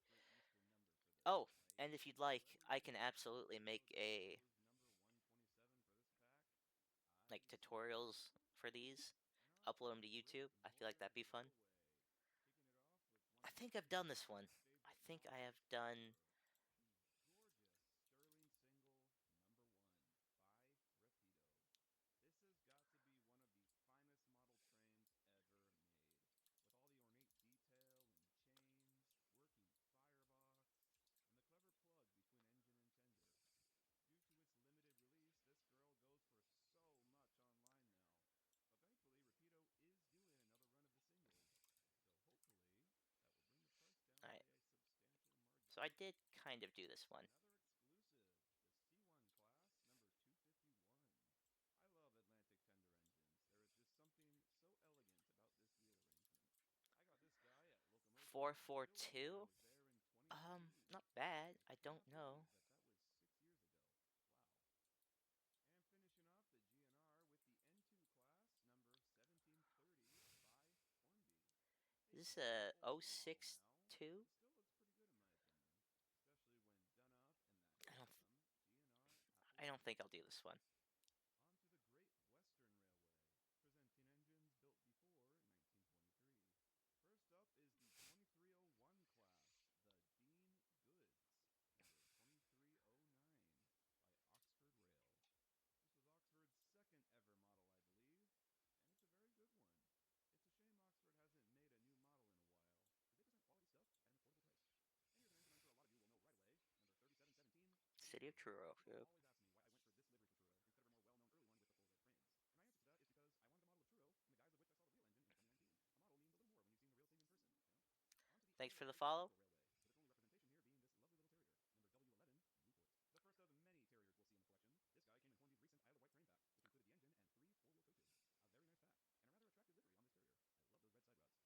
Oh, and if you'd like, I can absolutely make a like tutorials for these, upload them to YouTube. I feel like that'd be fun. I think I've done this one. I think I have done. Gorgeous Sterling single #1 by Rapido. This has got to be one of the finest model trains ever made. With all the ornate detail and chains, working firebox, and the clever plug between engine and tender. Due to its limited release, this girl goes for so much online now. But thankfully, Rapido is doing another run of the singles. So hopefully, that will bring the price down Alright, by a substantial margin. so I did kind of do this one. Another exclusive, the C1 class, number 251. I love Atlantic tender engines. There is just something so elegant about this wheel arrangement. I got this guy at Locomotion still when I 442. was there in 2019. Not bad. I don't Cannot know. believe that that was 6 years ago. Wow. And finishing off the GNR with the N2 class, number 1730 by Hornby. A Is this fairly a older model now, but 062? it still looks pretty good in my opinion, especially when done up in that I don't. handsome GNR apple I don't green. think I'll do this one. On to the Great Western Railway, presenting engines built before 1923. First up is the 2301 class, the Dean Goods, number 2309 by Oxford Rail. This was Oxford's second ever model, I believe, and it's a very good one. It's a shame Oxford hasn't made a new model in a while, because they present quality stuff at an affordable price. And here's an engine I'm sure a lot of you will know right away, number 3717, City of Truro. Truro. People Yep. always ask me why I went for this livery for Truro instead of a more well-known early one with the full red frames. And my answer to that is because I wanted a model of Truro in the guise of which I saw the real engine in 2019. A model means a little more when you've seen the real thing in person, you know? On to the Thanks for the Unlucky follow. Tug Railway, with its only representation here being this lovely little terrier, number W11, Newport. The first of many terriers we'll see in the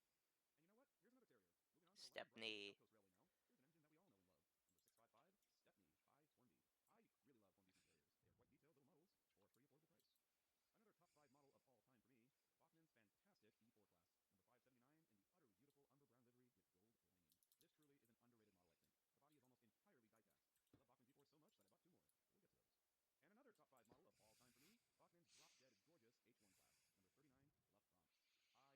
collection. This guy came in Hornby's recent Isle of Wight train pack, which included the engine and 3 four-wheel coaches. A very nice pack, and a rather attractive livery on this terrier. I love those red side rods. And you know what? Here's another terrier. Moving on to the London, Brighton, and Stepney. South Coast Railway now. Here's an engine that we all know and love. Number 655, Stepney by Hornby. I really love Hornby's new terriers. They are quite detailed little models for a pretty affordable price. Another top 5 model of all time for me, Bachmann's fantastic E4 class, number 579 in the utterly beautiful umber brown livery with gold lining. This truly is an underrated model, I think. The body is almost entirely die-cast. I love Bachmann's E4s so much that I bought 2 more, but we'll get to those. And another top 5 model of all time for me, Bachmann's drop-dead gorgeous H1 class, number 39, La France. I love Atlantics.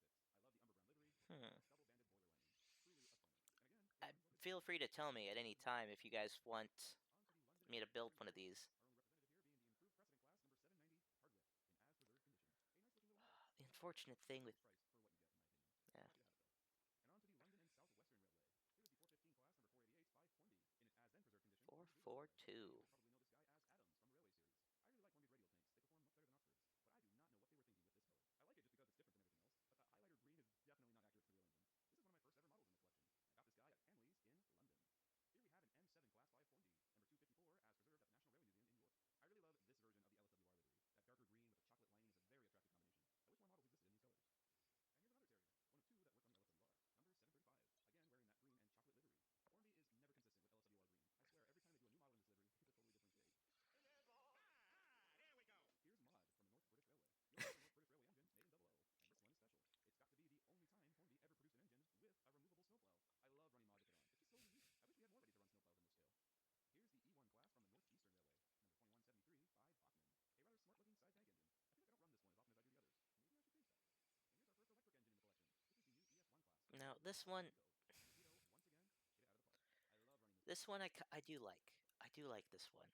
I love the umber brown livery with the Hmm. gorgeous double-banded boiler lining. Truly a stunner. And again, this one goes Feel exclusive. free to tell me at This any is number time if you guys 1730. want On to the London and me to South build Western one of Railway. these. Our only representative here being the improved precedent class, number 790, Hardwicke, in as preserved condition. A nice looking little model. The Not a bad unfortunate price. thing Very with good price for what you get, in my opinion. yeah. I'm happy to have it though. And on to the London and South Western Railway. Here is the 415 class, number 488 by Hornby. In its as then preserved condition, reintroduced this way. Many of you 442. would probably know this guy as Adams from the Railway series. I really like Hornby's radial tanks. They perform much better than Oxford's. But I do not know what they were thinking with this color. I like it just because it's different than everything else, but the highlighter green is definitely not accurate to the real engine. This is one of my first ever models in the collection. I got this guy at Hanley's in London. Here we have an M7 class by Hornby, number 254, as preserved at the National Railway Museum in York. I really love this version of the LSWR livery. That darker green with the chocolate lining is a very attractive combination. I wish more models existed in these colors. And here's another terrier, one of 2 that worked on the LSWR, number 735, again wearing that green and chocolate livery. Hornby is never consistent with LSWR green. I swear, every time they do a new model in this livery, it's a totally different shade. There we go. Here's Mod from the North British Railway. You'll see the North British Railway engine made in double O, and this one is special. It's got to be the only time Hornby ever produced an engine with a removable snowplow. I love running Mod with it on. It's just so unique. I wish we had more ready to run snowplows on this scale. Here's the E1 class from the Northeastern Railway, number 2173 by Bachmann. A rather smart-looking side tank engine. I feel like I don't run this one as often as I do the others. Maybe I should change that. And here's our first electric engine in the collection. This is the new ES1 class, Now presented this by one, Rapido. And Rapido, once again, hit it out of the park. I love running this this guy. one I do like. I do like this one,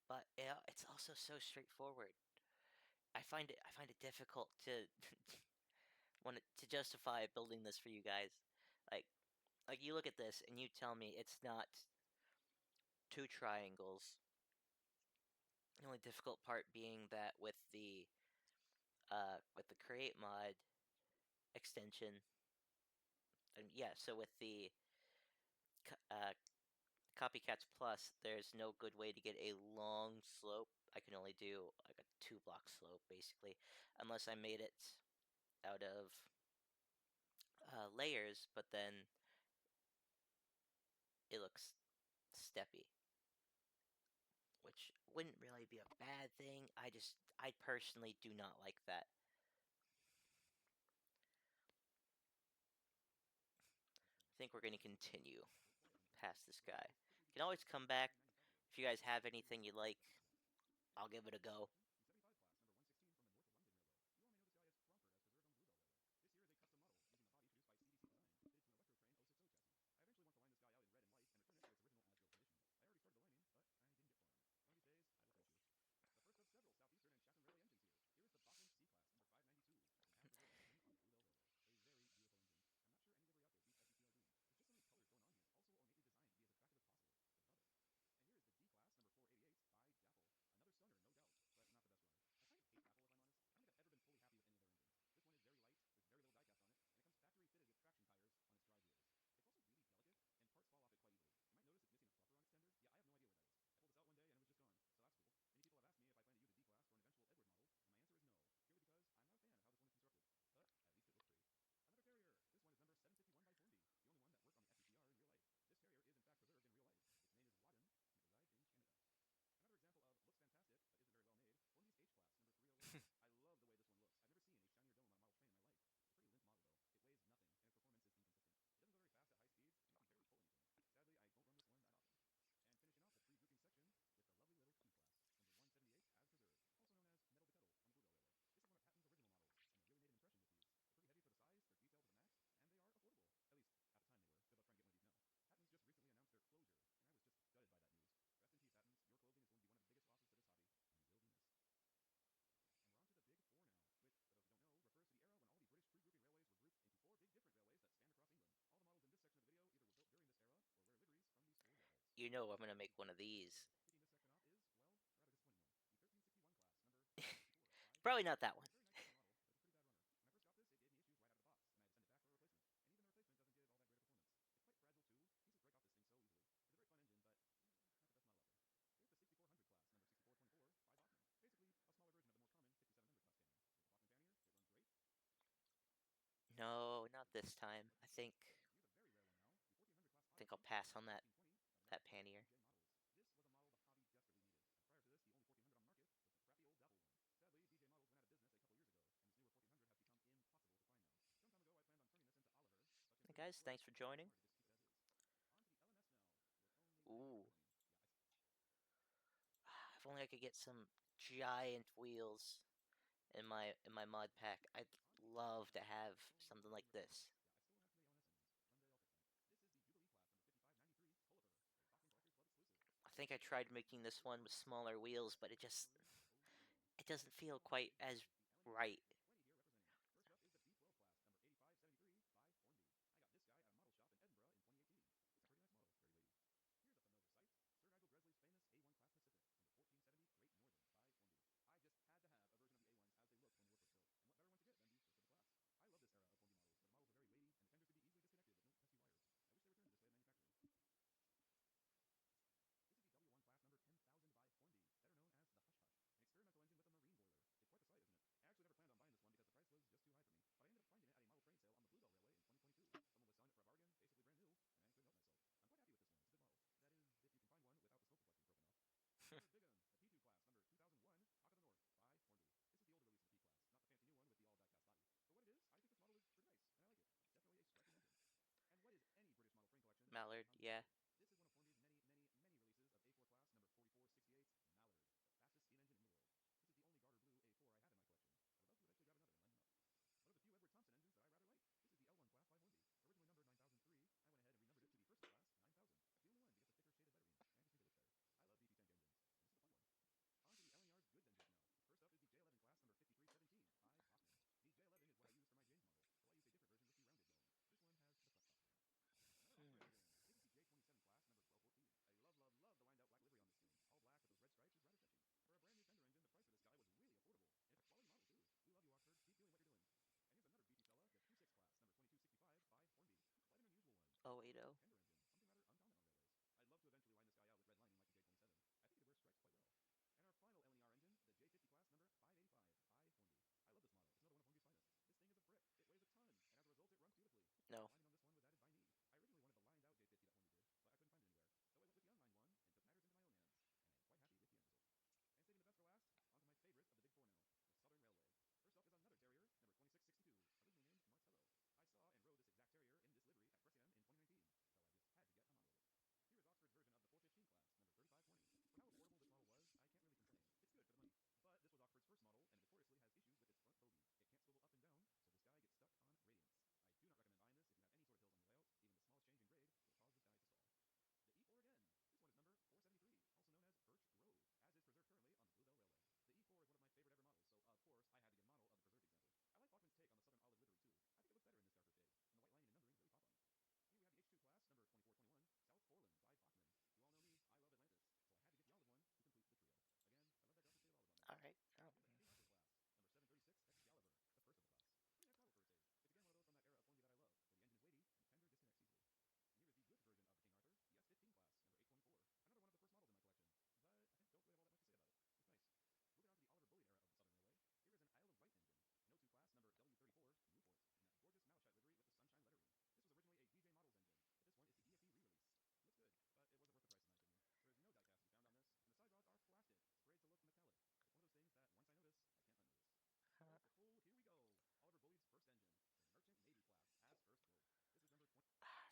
but it's also so straightforward. I find it difficult to want to justify building this for you guys. Like like you look at this and you tell me it's not 2 triangles. The only difficult part being that with the create mod extension, and yeah, so with the uh, Copycats Plus, there's no good way to get a long slope. I can only do like a 2 block slope basically, unless I made it out of layers, but then it looks steppy, which wouldn't really be a bad thing. I personally do not like that. I think we're going to continue past this guy. You can always come back. If you guys have anything you like, I'll give it a go. The 75 class, number 116 from the North London Railway. You all may know this guy as Cromford, as preserved on the Bluebell Railway. This here is a custom model using the body produced by CDC Design, fitted to an Electrotrain 060 chassis. I eventually want to line this guy out in red and white and return it to its original as-built condition. I already started the lining, but I didn't get far enough. One of these days, I will finish you. The first of several Southeastern and Chatham Railway engines here. Here is the Bachmann C-Class, number 592, an half-preserved engine on the Bluebell Railway. A very beautiful engine. I'm not sure any livery out there beats SCCR green. There's just so many colors going on here, also ornately designed to be as attractive as possible. I love it. And here is the D-Class, number 488, by Dapple. Another stunner, no doubt, but not the best runner. I kind of hate Dapple, if I'm honest. I don't think I've ever been fully happy with any of their engines. This one is very light, there's very little diecast on it, and it comes factory fitted with traction tires on its drive wheels. It's also really delicate, and parts fall off it quite easily. You might notice it's missing a fluffer on its tender. Yeah, I have no idea where that is. I pulled this out one day and it was just gone, so that's cool. Many people have asked me if I plan to use a D-Class for an eventual Edward model, and my answer is no, purely because I'm not a fan of how this one is constructed. But at least it looks pretty. Another terrier. This one is number 751 by Hornby, the only one that worked on the SCCR in real life. This terrier is in fact preserved in real life. Its name is Wadden, and it resides in Canada. Another example of looks fantastic, but isn't very well made. Hornby's H-Class, number 308. I love the way this one looks. I've never seen a shinier dome on a model train in my life. It's a pretty limp model, though. It weighs nothing, and its performance is inconsistent. It doesn't go very fast at high speeds, and it can barely pull anything. Sadly, I don't run this one that often. And finishing off the tree grouping section with the lovely little Q-Class, number 178, as preserved, also known as Metal to Pedal on the Bluebell Railway. This is one of Patton's original models, and they really made an impression with these. They're pretty heavy for the size, they're detailed to the max, and they are affordable. At least, at the time they were. Good luck trying to get one of these now. Patton's just recently announced their closure, and I was just gutted by that news. Rest in peace, Patton's. Your closing is going to be one of the biggest losses to this hobby, and will be missed. And we're on to the Big Four now, which, for those who don't know, refers to the era when all the British tree grouping railways were grouped into 4 big different railways that spanned across England. All the models in this section of the video either were built during this era or wear liveries from these 4 yards. You know I'm gonna make one of these. Kicking this section off is, well, a rather disappointing one. The 1361 class, number 64. Probably not that one. It's a very nice looking model, but it's a pretty bad runner. When I first got this, it gave me issues right out of the box, and I had to send it back for a replacement. And even the replacement doesn't give all that great a performance. It's quite fragile too. Pieces break off this thing so easily. It's a very fun engine, but not the best model out there. Here's the 6400 class, number 6424, by Bachmann. Basically, a smaller version of the more common 5700 class pannier. Here's the Bachmann pannier. It runs great. No, not this time. I think Here's a very rare one now. The 1400 class I'll pass on that 1420 that pannier. DJ models. This was a model the hobby desperately needed. And prior to this, the only 1400 on the market was the crappy old Dapple one. Sadly, DJ models went out of business a couple years ago, and this newer 1400 has become impossible to find now. Some time ago, I planned on turning this into Oliver, but Hey considering guys, its thanks work, for it's joining. hard to just keep it as is. On to the LMS now, with only Ooh. running. If only I could get some giant wheels in my Modpack. I'd love to have something like this. Yeah, I still don't have too many LMS engines. One day I'll fix them. This is the Jubilee class, number 5593, Tulliver, a Bachmann Collector's Club exclusive. I think I tried making this one with smaller wheels, but it doesn't feel quite as right. 20 here representing. First up is the B12 class, number 8573, by Hornby. I got this guy at a model shop in Edinburgh in 2018. It's a pretty nice model, very lady. Here's a familiar sight. Sir Nigel Gresley's famous A1 class Pacific, number 1470, Great Northern, by Hornby. I just had to have a version of the A1s as they looked when they were first built. And what better one to get than the first of the class? I love this era of Hornby models, where the models are very weighty and the tenders could be easily disconnected with no pesky wires. I wish they returned to this way of manufacturing. This is the W1 class number 10,000 by Hornby, better known as the Hush Hush, an experimental engine with a marine boiler. It's quite the sight, isn't it? I actually never planned on buying this one because the price was just too high for me, but I ended up finding it at a model train sale on the Bluebell Railway in 2022. Someone was selling it for a bargain, basically brand new, and I couldn't help myself. I'm quite happy with this one. It's a good model. That is, if you can find one without the smoke reflectors broken off. Another big one, the P2 class, number 2001, Hawk of the North, by Hornby. This is the older release of the P class, not the fancy new one with the all die-cast body. For what it is, I think this model is pretty nice, and I like it. It's definitely a striking engine. And what is any British model train collection? Mallard, yeah. This is one of Hornby's many, many, many releases of A4 class number 4468, Mallard, the fastest steam engine in the world. This is the only Garter Blue A4 I have in my collection. I would love to eventually grab another and line them up. One of the few Edward Thompson engines that I rather like. This is the L1 class by Hornby. Originally numbered 9003, I went ahead and renumbered it to the first class, 9000. It's the only one to get the thicker shaded lettering, and I just think it looks better. I love BP tank engines, and this is a fun one. On to the Ellen Yard's goods engines now. First up is the J11 class number 5317 by Bachmann. The J11 is what I use for my James model, though I use a different version with the rounded dome. This one has the flex top frame. Another Osprey engine. This is the J27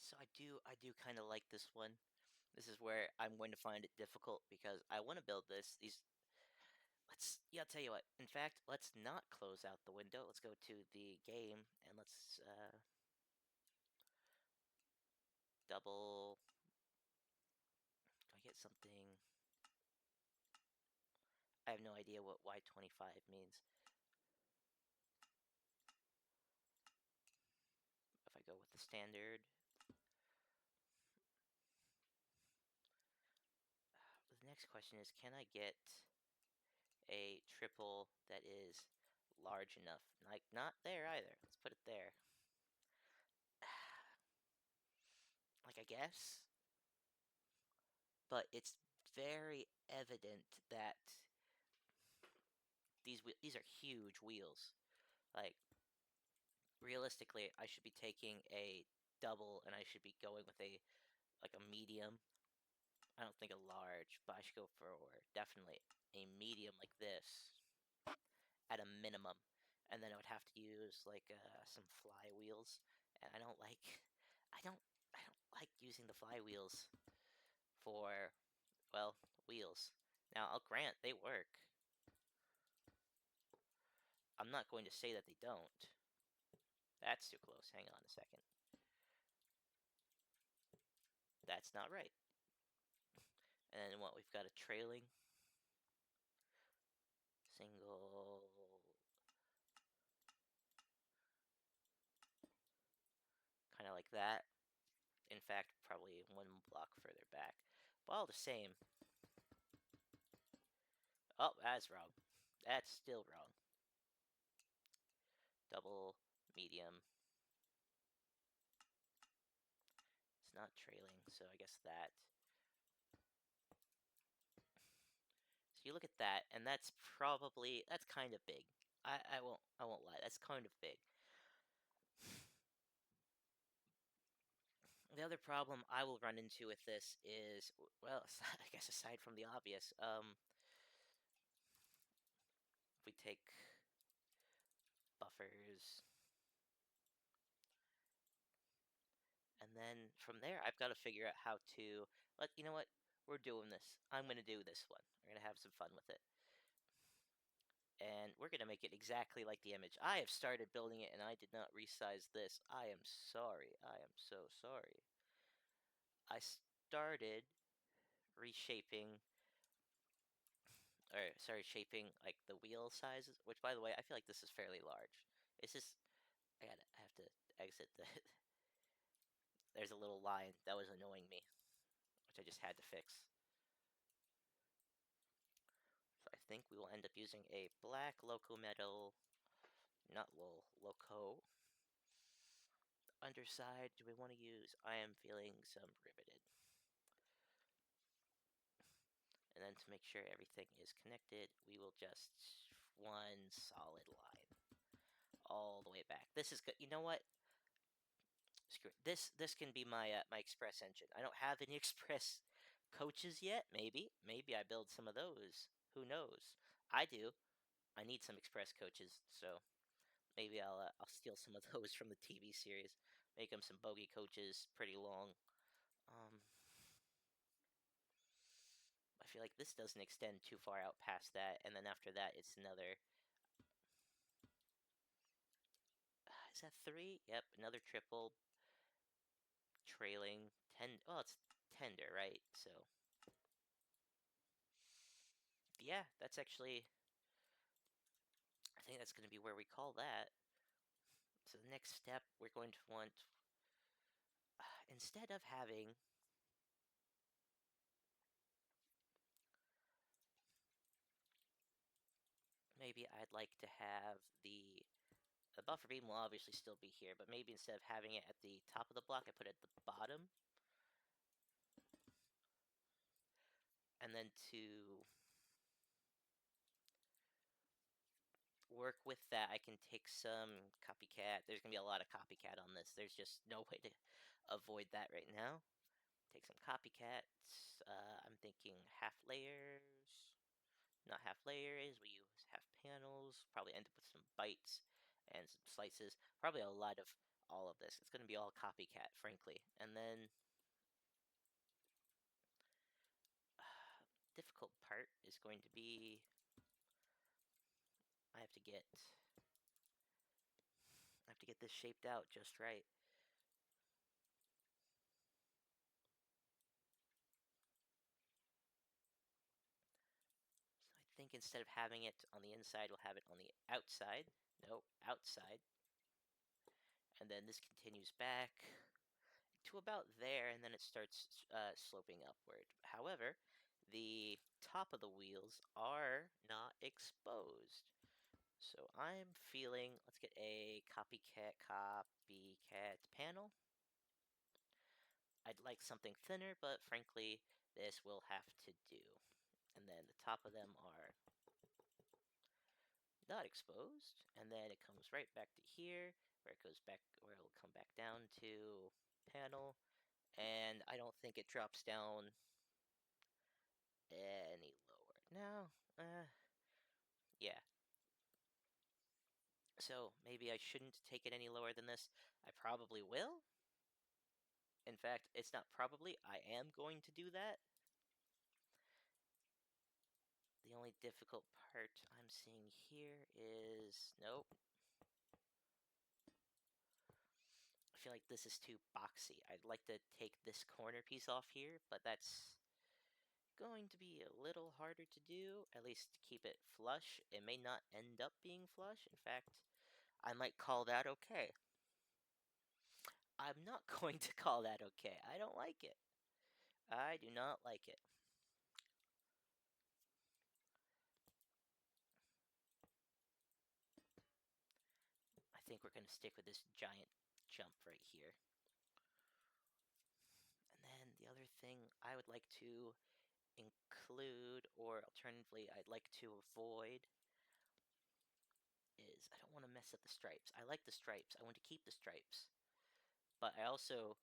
So I do kind of like this one. This is where I'm going to find it difficult because I want to build these. Yeah, I'll tell you what. In fact, let's not close out the window. Let's go to the game and let's double. Do I get something? I have no idea what Y25 means. If I go with the standard, the next question is, can I get a triple that is large enough? Like, not there either. Let's put it there. Like, I guess, but it's very evident that these are huge wheels. Like, realistically, I should be taking a double, and I should be going with a medium. I don't think a large, but I should go for definitely a medium like this at a minimum, and then I would have to use like some flywheels, and I don't like, I don't, I don't like using the flywheels for, well, wheels. Now I'll grant they work. I'm not going to say that they don't. That's too close. Hang on a second. That's not right. And then what? We've got a trailing single, kind of like that. In fact, probably one block further back. But all the same. Oh, that's wrong. That's still wrong. Double, medium. It's not trailing, so I guess that. So you look at that, and that's kind of big. I won't lie, that's kind of big. The other problem I will run into with this is, well, I guess aside from the obvious, if we take buffers, and then from there, I've got to figure out how to, you know what, we're doing this. I'm going to do this one. We're going to have some fun with it. And we're going to make it exactly like the image. I have started building it, and I did not resize this. I am sorry. I am so sorry. I started reshaping, or sorry, shaping like the wheel sizes, which by the way, I feel like this is fairly large. It's just, I have to exit the, there's a little line that was annoying me, which I just had to fix. So I think we will end up using a black loco metal, not loco. Underside, do we want to use, I am feeling some riveted. And then to make sure everything is connected, we will just one solid line all the way back. This is good. You know what? Screw it. This can be my my express engine. I don't have any express coaches yet. Maybe I build some of those. Who knows? I do. I need some express coaches, so maybe I'll steal some of those from the TV series. Make them some bogey coaches, pretty long. Um, I feel like this doesn't extend too far out past that, and then after that, it's another. Is that 3? Yep, another triple, trailing, oh, it's tender, right? So, yeah, that's actually, I think that's going to be where we call that. So the next step, we're going to want, instead of having, maybe I'd like to have the buffer beam will obviously still be here, but maybe instead of having it at the top of the block, I put it at the bottom. And then to work with that, I can take some copycat. There's going to be a lot of copycat on this. There's just no way to avoid that right now. Take some copycats. I'm thinking half layers. Not half layers. We use half panels. Probably end up with some bites and some slices. Probably a lot of all of this. It's going to be all copycat, frankly. And then difficult part is going to be I have to get this shaped out just right. So I think instead of having it on the inside, we'll have it on the outside. No, outside. And then this continues back to about there, and then it starts sloping upward. However, the top of the wheels are not exposed. So I'm feeling, let's get a copycat panel. I'd like something thinner, but frankly, this will have to do. And then the top of them are not exposed, and then it comes right back to here, where it goes back, where it'll come back down to panel, and I don't think it drops down any lower. No, yeah. So maybe I shouldn't take it any lower than this. I probably will. In fact, it's not probably, I am going to do that. The only difficult part I'm seeing here is, nope. I feel like this is too boxy. I'd like to take this corner piece off here, but that's going to be a little harder to do, at least to keep it flush. It may not end up being flush. In fact, I might call that okay. I'm not going to call that okay. I don't like it. I do not like it. I think we're going to stick with this giant jump right here. And then the other thing I would like to include, or alternatively, I'd like to avoid, is I don't want to mess up the stripes. I like the stripes. I want to keep the stripes. But I also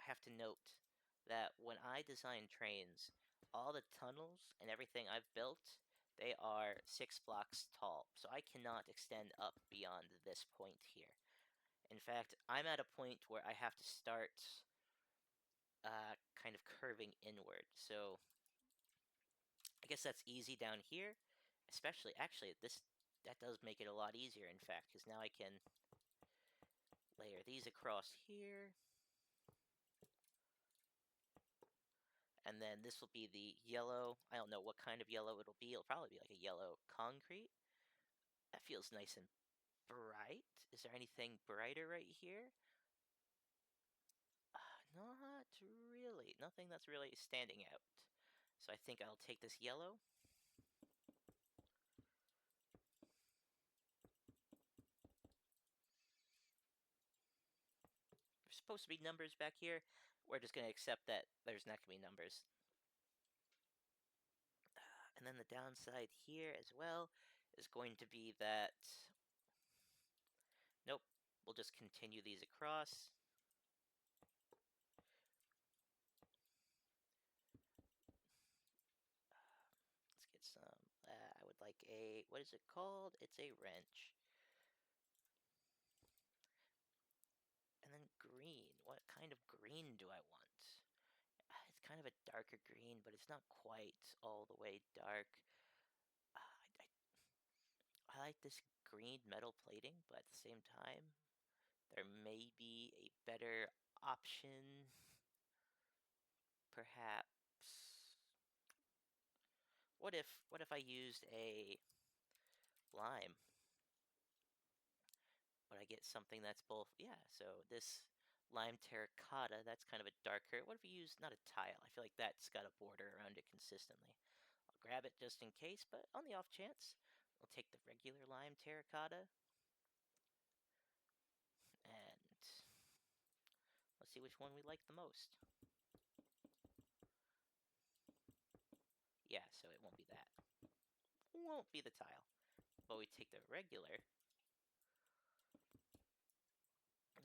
have to note that when I design trains, all the tunnels and everything I've built, they are 6 blocks tall. So I cannot extend up beyond this point here. In fact, I'm at a point where I have to start kind of curving inward. So I guess that's easy down here. Especially, actually, that does make it a lot easier, in fact, because now I can layer these across here. And then this will be the yellow. I don't know what kind of yellow it'll be. It'll probably be like a yellow concrete. That feels nice and bright. Is there anything brighter right here? Not really. Nothing that's really standing out. So I think I'll take this yellow. There's supposed to be numbers back here. We're just going to accept that there's not going to be numbers. And then the downside here as well is going to be that... Nope. We'll just continue these across. Let's get some... I would like a... What is it called? It's a wrench. And then green. What kind of green do I want? It's kind of a darker green, but it's not quite all the way dark. I like this green metal plating, but at the same time, there may be a better option. Perhaps. What if I used a lime? But I get something that's both, yeah, so this lime terracotta, that's kind of a darker. What if you use, not a tile? I feel like that's got a border around it consistently. I'll grab it just in case, but on the off chance, I'll take the regular lime terracotta. And let's see which one we like the most. Yeah, so it won't be that. Won't be the tile. But we take the regular.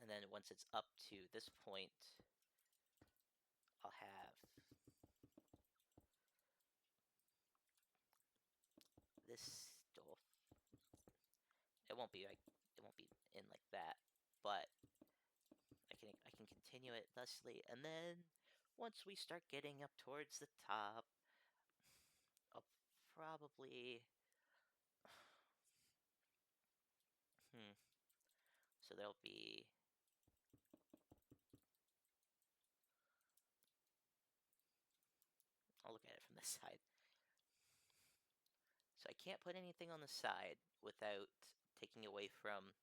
And then once it's up to this point, I'll have this stuff. It won't be in like that, but continue it thusly, and then once we start getting up towards the top, I'll probably... So there'll be... I'll look at it from this side. So I can't put anything on the side without taking away from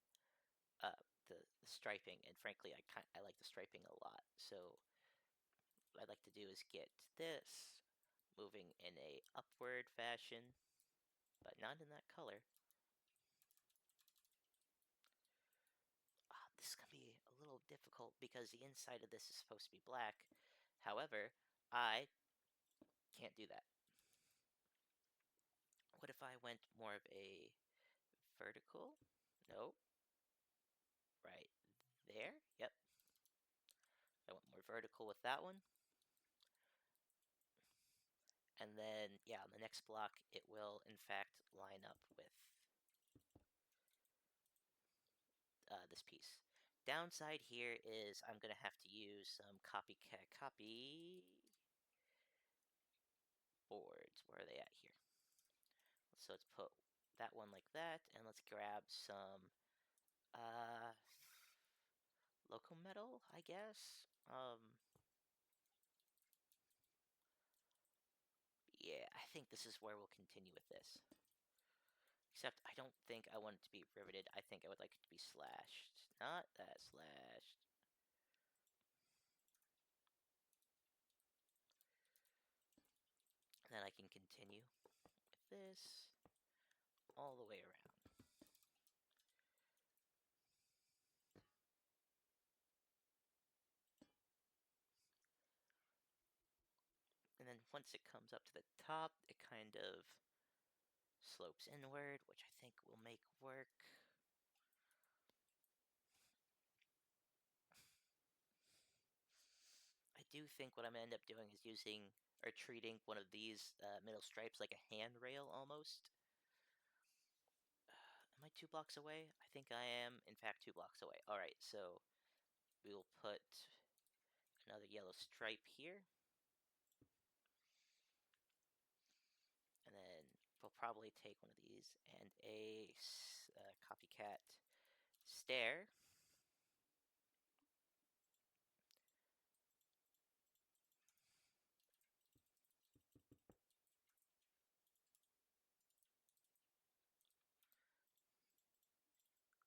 the striping, and frankly, I like the striping a lot. So what I'd like to do is get this moving in a upward fashion, but not in that color. This is gonna be a little difficult because the inside of this is supposed to be black. However, I can't do that. What if I went more of a vertical? Nope. Right there? Yep. I went more vertical with that one. And then, yeah, on the next block, it will, in fact, line up with this piece. Downside here is I'm going to have to use some copycat copy boards. Where are they at here? So let's put that one like that, and let's grab some local metal, I guess. Yeah, I think this is where we'll continue with this. Except I don't think I want it to be riveted. I think I would like it to be slashed. Not that slashed. And then I can continue with this all the way around. And then once it comes up to the top, it kind of slopes inward, which I think will make work. I do think what I'm gonna end up doing is using or treating one of these middle stripes like a handrail almost. Am I 2 blocks away? I think I am, in fact, 2 blocks away. Alright, so we will put another yellow stripe here. And then we'll probably take one of these and a copycat stair.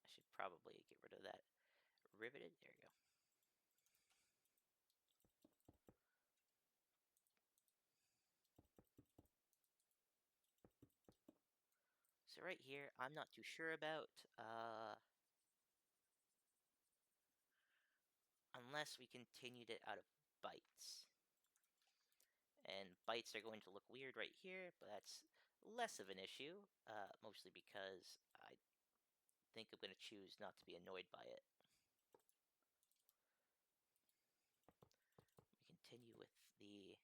I should probably get rid of that riveted. There we go. So right here, I'm not too sure about, unless we continued it out of bites. And bites are going to look weird right here, but that's less of an issue, mostly because I think I'm going to choose not to be annoyed by it. We continue with the...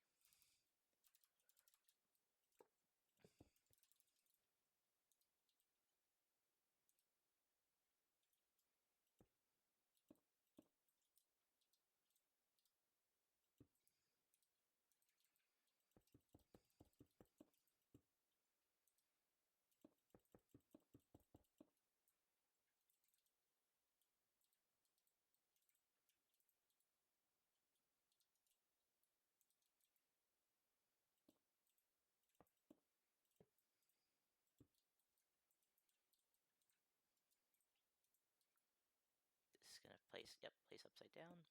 This is going to place, yep, place upside down.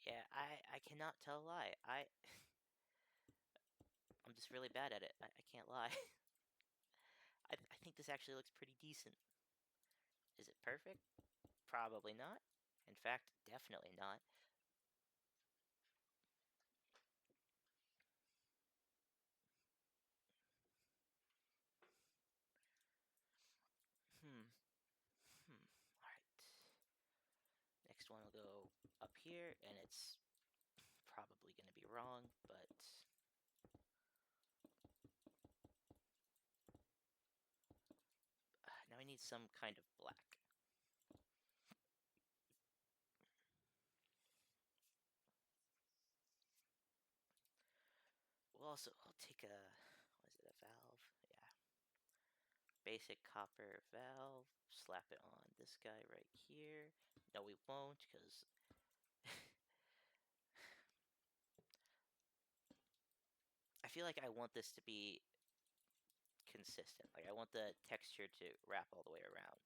Yeah, I cannot tell a lie. I'm just really bad at it. I can't lie. I think this actually looks pretty decent. Is it perfect? Probably not. In fact, definitely not. Alright. Next one will go up here, and it's probably going to be wrong, but now I need some kind of black. I'll take a, what is it, a valve? Yeah. Basic copper valve, slap it on this guy right here. No, we won't, because I feel like I want this to be consistent. Like, I want the texture to wrap all the way around.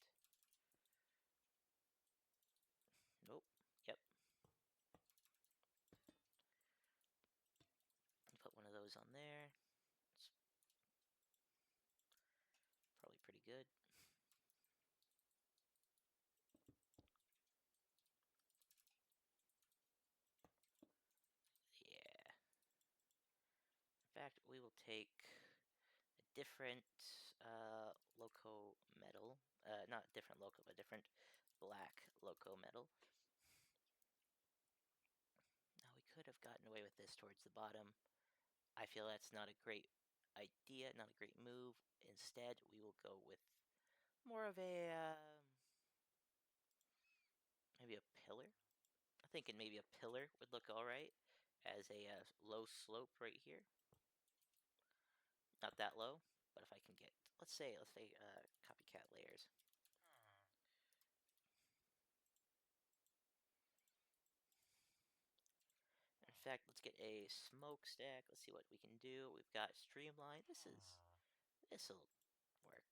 Nope. Yep. Put one of those on there. It's probably pretty good. Yeah. In fact, we will take a different loco metal. Not different loco, but different black loco metal. Now, we could have gotten away with this towards the bottom. I feel that's not a great idea, not a great move. Instead, we will go with more of a, maybe a pillar. I'm thinking maybe a pillar would look alright as a low slope right here. Not that low, but if I can get, let's say copycat layers. In fact, let's get a smokestack. Let's see what we can do. We've got streamline. This'll work,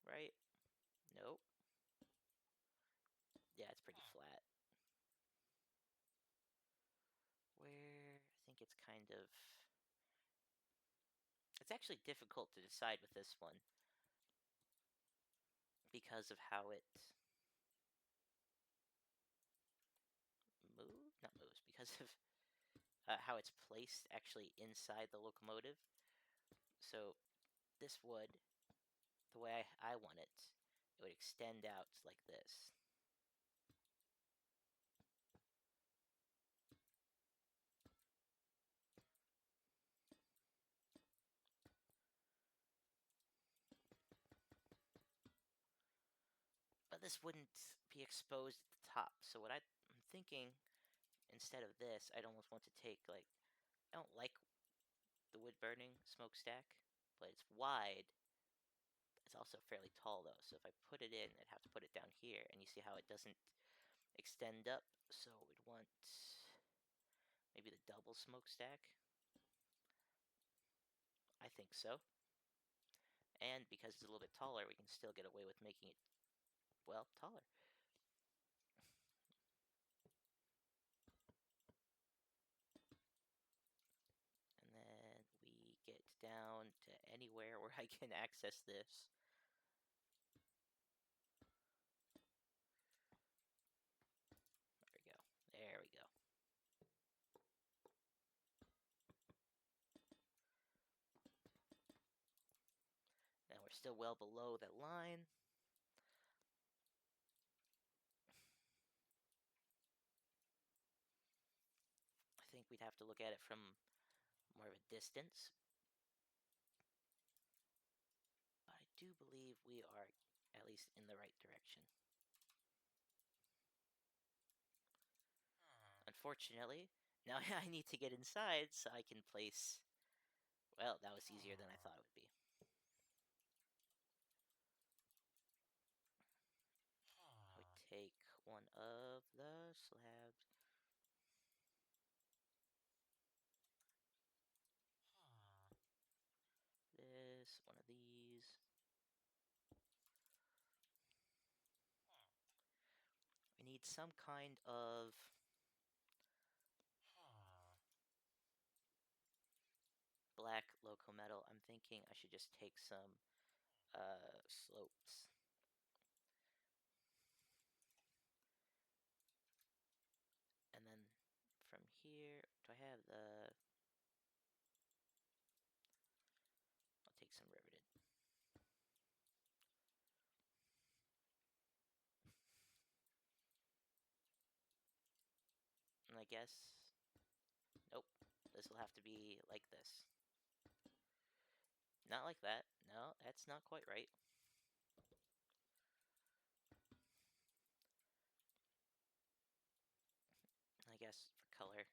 right? Nope. Yeah, it's pretty flat. Where I think it's kind of, it's actually difficult to decide with this one because of how it moves, because of how it's placed actually inside the locomotive. So this would, the way I want it, it would extend out like this. But this wouldn't be exposed at the top. So what I'm thinking, instead of this, I'd almost want to take, like, I don't like the wood burning smokestack, but it's wide. It's also fairly tall though, so if I put it in, I'd have to put it down here, and you see how it doesn't extend up, so we'd want maybe the double smokestack. I think so. And because it's a little bit taller, we can still get away with making it, well, taller. And then we get down to anywhere where I can access this. There we go. There we go. Now we're still well below that line. I think we'd have to look at it from more of a distance. But I do believe we are at least in the right direction. Unfortunately, now I need to get inside so I can place... Well, that was easier than I thought it would be. We take one of the slabs. This, one of these. We need some kind of black loco metal. I'm thinking I should just take some slopes. And then from here, do I have the... I'll take some riveted. I guess. Nope. This will have to be like this. Not like that. No, that's not quite right. I guess for color.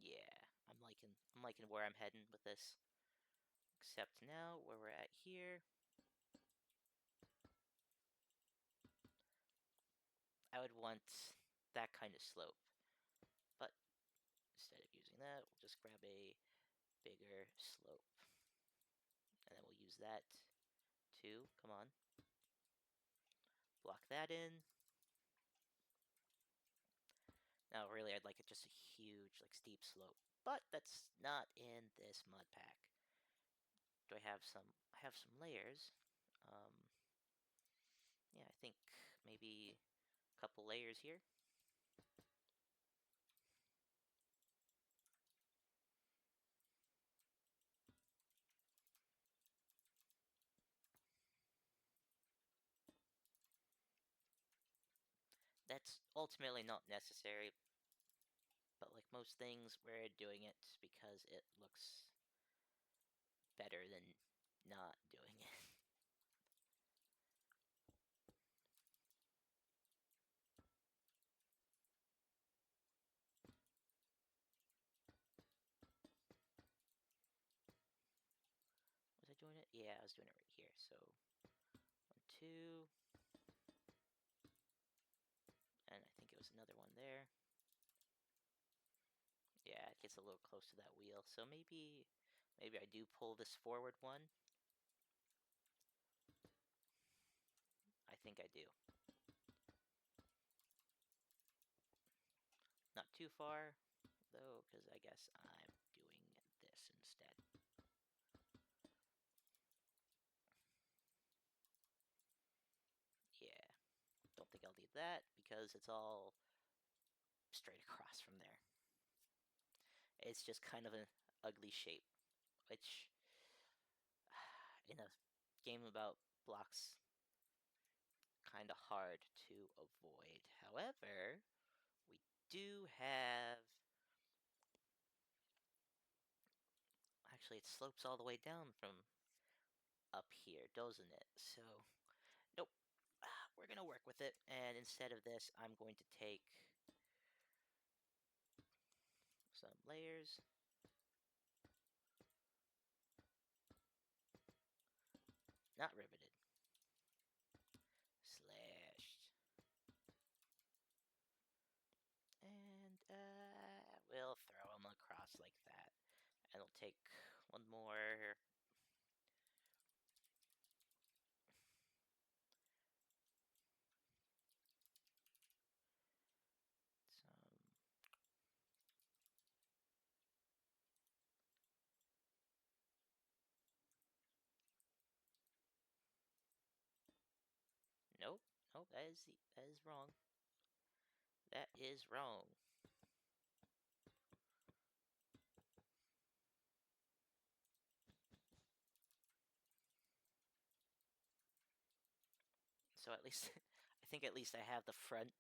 Yeah, I'm liking where I'm heading with this. Except now, where we're at here, I would want that kind of slope. But instead of using that, we'll just grab a bigger slope. And then we'll use that too. Come on. Block that in. Now, really, I'd like it just a huge, like, steep slope. But that's not in this mod pack. Do I have some? I have some layers. Yeah, I think maybe a couple layers here. That's ultimately not necessary, but like most things, we're doing it because it looks better than not doing it. Was I doing it? Yeah, I was doing it right here. So 1, 2, and I think it was another one there. Yeah, it gets a little close to that wheel. So maybe I do pull this forward one. I think I do. Not too far, though, because I guess I'm doing this instead. Yeah, don't think I'll need that because it's all straight across from there. It's just kind of an ugly shape, which in a game about blocks, kind of hard to avoid. However, we do have... Actually, it slopes all the way down from up here, doesn't it? So, nope. We're going to work with it, and instead of this, I'm going to take some layers. Not riveted. Slashed. And we'll throw them across like that. And we'll take one more. Some. Nope. Nope, that is wrong. That is wrong. So at least, I think at least I have the front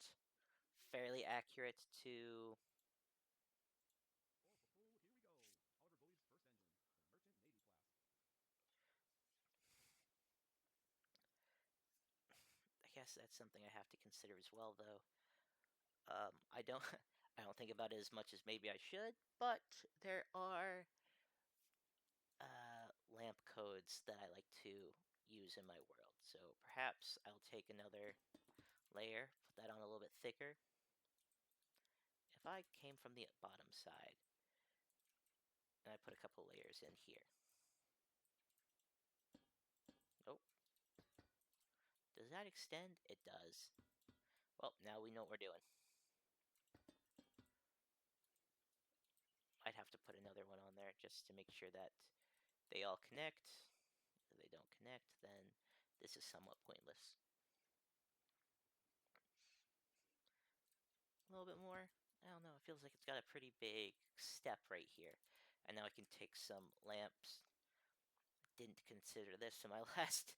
fairly accurate to... Oh, here we go. Oliver Bully's first engine, the Merchant Navy class. I guess that's something I have to consider as well, though. I don't, I don't think about it as much as maybe I should, but there are lamp codes that I like to use in my world. So perhaps I'll take another layer, put that on a little bit thicker. If I came from the bottom side, and I put a couple layers in here. Nope. Does that extend? It does. Well, now we know what we're doing. I'd have to put another one on there just to make sure that they all connect. If they don't connect, then this is somewhat pointless. A little bit more. don't know. It feels like it's got a pretty big step right here. And now I can take some lamps. Didn't consider this in my last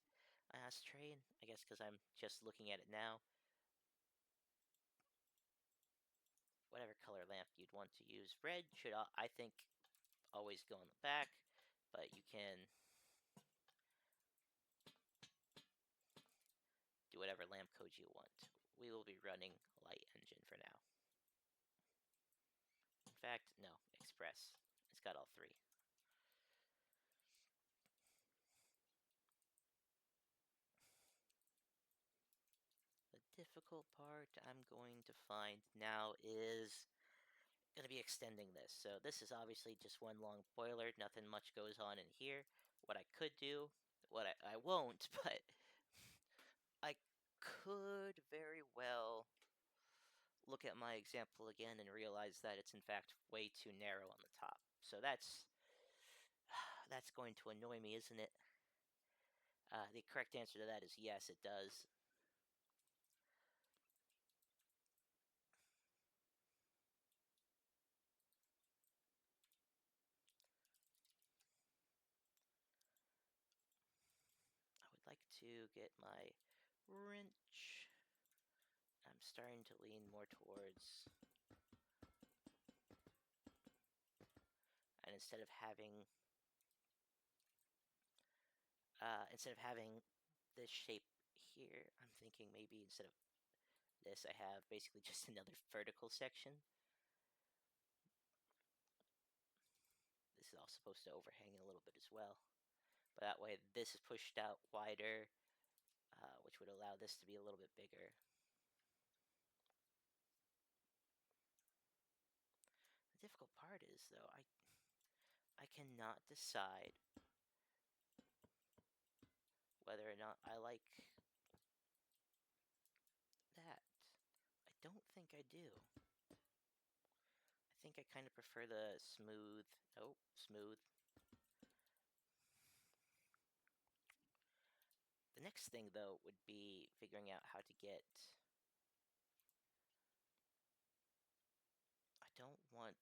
train. I guess because I'm just looking at it now. Whatever color lamp you'd want to use. Red should, I think, always go on the back. But you can do whatever lamp code you want. We will be running light engine for now. In fact, no, express. It's got all three. The difficult part I'm going to find now is going to be extending this. So this is obviously just one long boiler. Nothing much goes on in here. What I could do, what I won't, but I could very well look at my example again and realize that it's in fact way too narrow on the top. So that's going to annoy me, isn't it? The correct answer to that is yes, it does. I would like to get my wrench. I'm starting to lean more towards, and instead of having this shape here, I'm thinking maybe instead of this, I have basically just another vertical section. This is all supposed to overhang a little bit as well. But that way, this is pushed out wider, which would allow this to be a little bit bigger. The difficult part is, though, I cannot decide whether or not I like that. I don't think I do. I think I kind of prefer the smooth. Oh, smooth. The next thing, though, would be figuring out how to get... I don't want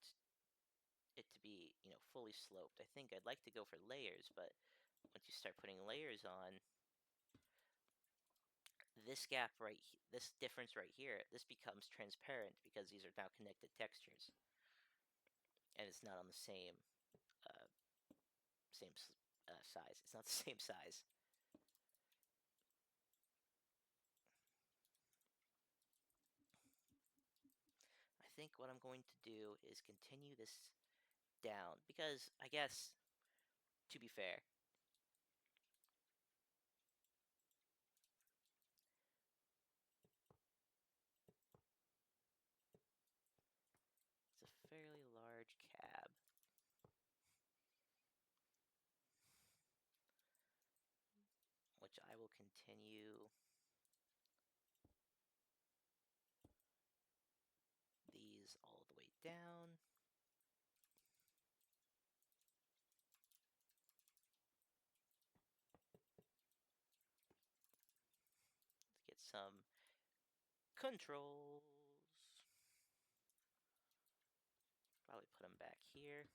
it to be, fully sloped. I think I'd like to go for layers, but once you start putting layers on, this gap this difference right here, this becomes transparent because these are now connected textures, and it's not on the same uh, size. It's not the same size. I think what I'm going to do is continue this down because I guess, to be fair, it's a fairly large cab. Which I will continue these all the way down. Let's get some controls. Probably put them back here.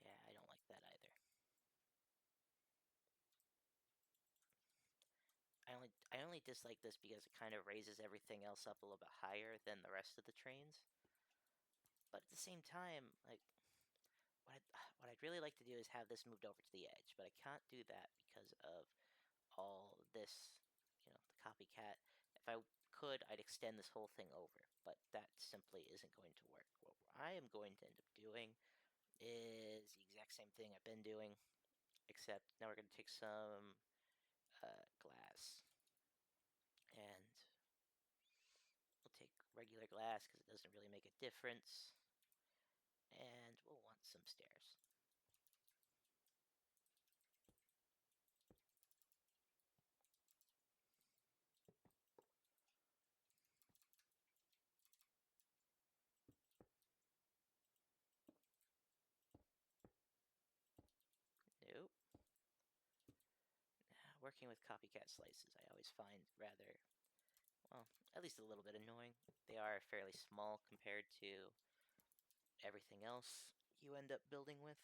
Yeah, I don't like that either. I only dislike this because it kind of raises everything else up a little bit higher than the rest of the trains. But at the same time, like what I'd really like to do is have this moved over to the edge, but I can't do that because of all this, the copycat. If I could, I'd extend this whole thing over, but that simply isn't going to work. What I am going to end up doing is the exact same thing I've been doing, except now we're going to take some glass, and we'll take regular glass because it doesn't really make a difference, and we'll want some stairs. working with copycat slices, I always find rather, well, at least a little bit annoying. They are fairly small compared to everything else you end up building with.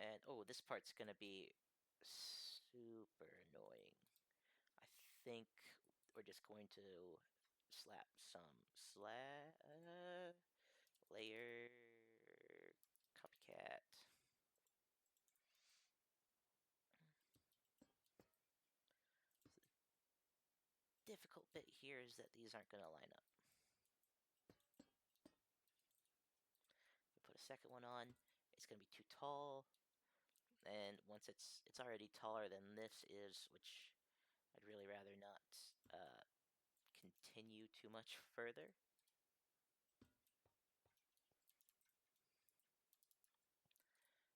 And oh, this part's gonna be super annoying. I think we're just going to slap some layer copycat. The difficult bit here is that these aren't going to line up. We put a second one on, it's going to be too tall, and once it's already taller than this is, which I'd really rather not continue too much further.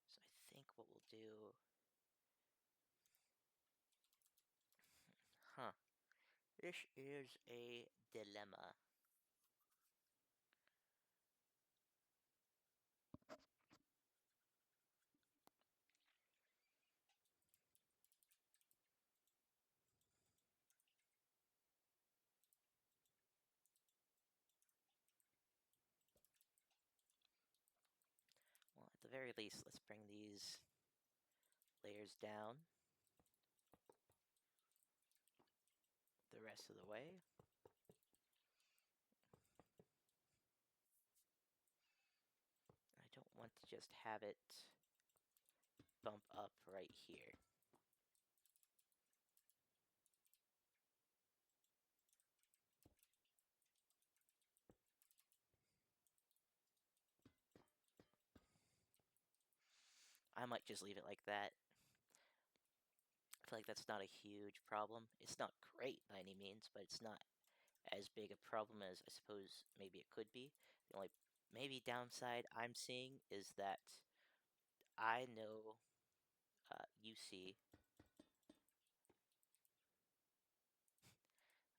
So I think what we'll do, this is a dilemma. Well, at the very least, let's bring these layers down the rest of the way. I don't want to just have it bump up right here. I might just leave it like that. I feel like that's not a huge problem. It's not great by any means, but it's not as big a problem as I suppose maybe it could be. The only maybe downside I'm seeing is that I know you see.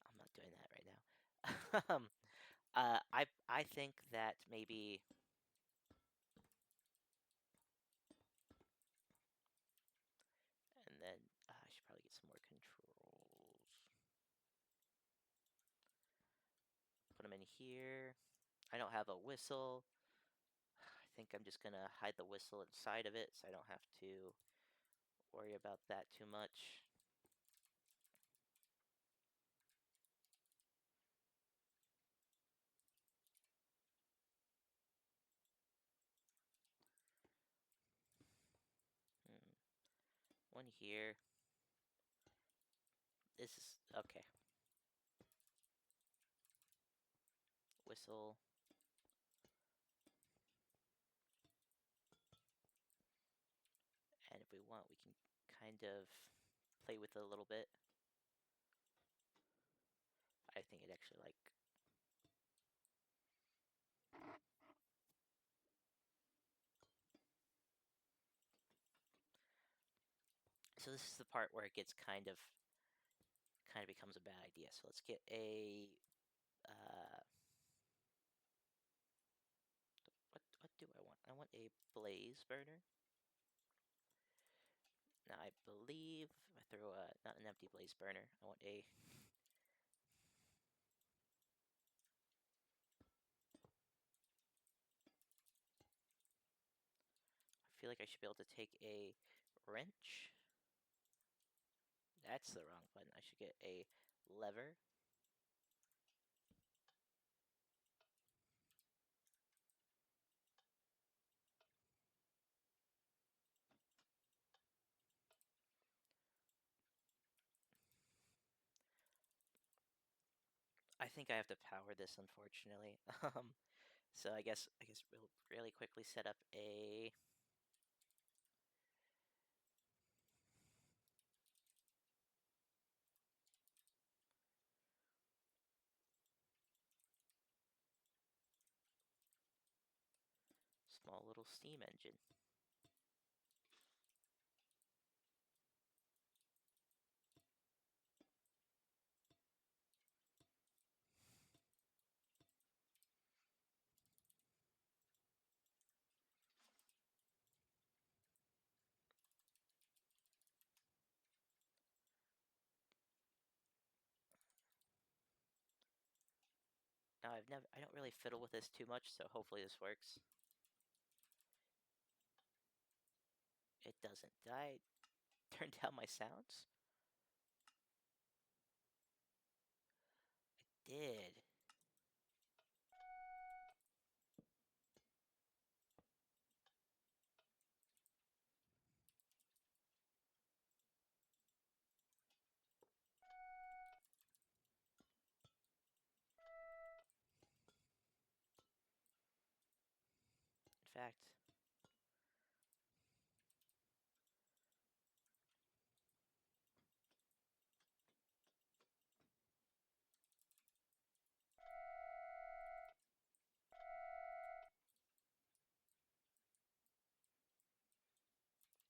I'm not doing that right now. I think that maybe and then I should probably get some more controls. Put them in here. I don't have a whistle. I think I'm just gonna hide the whistle inside of it so I don't have to worry about that too much. One here. This is okay. Whistle. And if we want, we can kind of play with it a little bit. I think it actually like. So this is the part where it gets kind of becomes a bad idea. So let's get a what do I want? I want a blaze burner. Now I believe if I throw not an empty blaze burner, I want a I feel like I should be able to take a wrench. That's the wrong button. I should get a lever. I think I have to power this, unfortunately. So I guess we'll really quickly set up a small little steam engine. Now I don't really fiddle with this too much, so hopefully this works. It doesn't. Did I turn down my sounds? I did. In fact,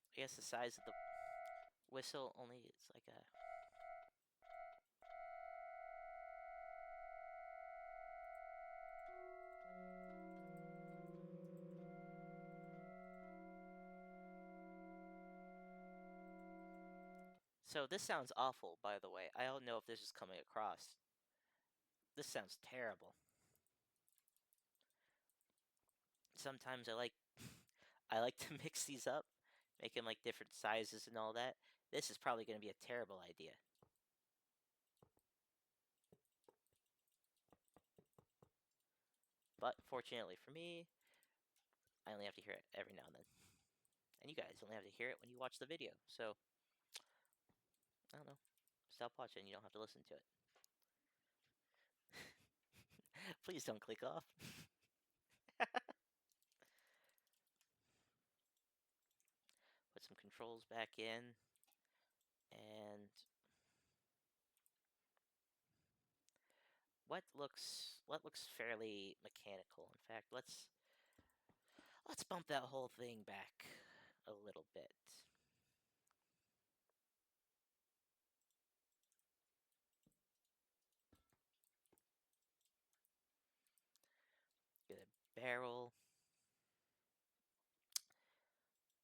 I guess the size of the whistle only is like a... So this sounds awful, by the way. I don't know if this is coming across. This sounds terrible. Sometimes I like I like to mix these up, make them like different sizes and all that. This is probably going to be a terrible idea. But fortunately for me, I only have to hear it every now and then. And you guys only have to hear it when you watch the video. So, I don't know. Stop watching, you don't have to listen to it. Please don't click off. Put some controls back in. And what looks fairly mechanical. In fact, let's bump that whole thing back a little bit. Get a barrel.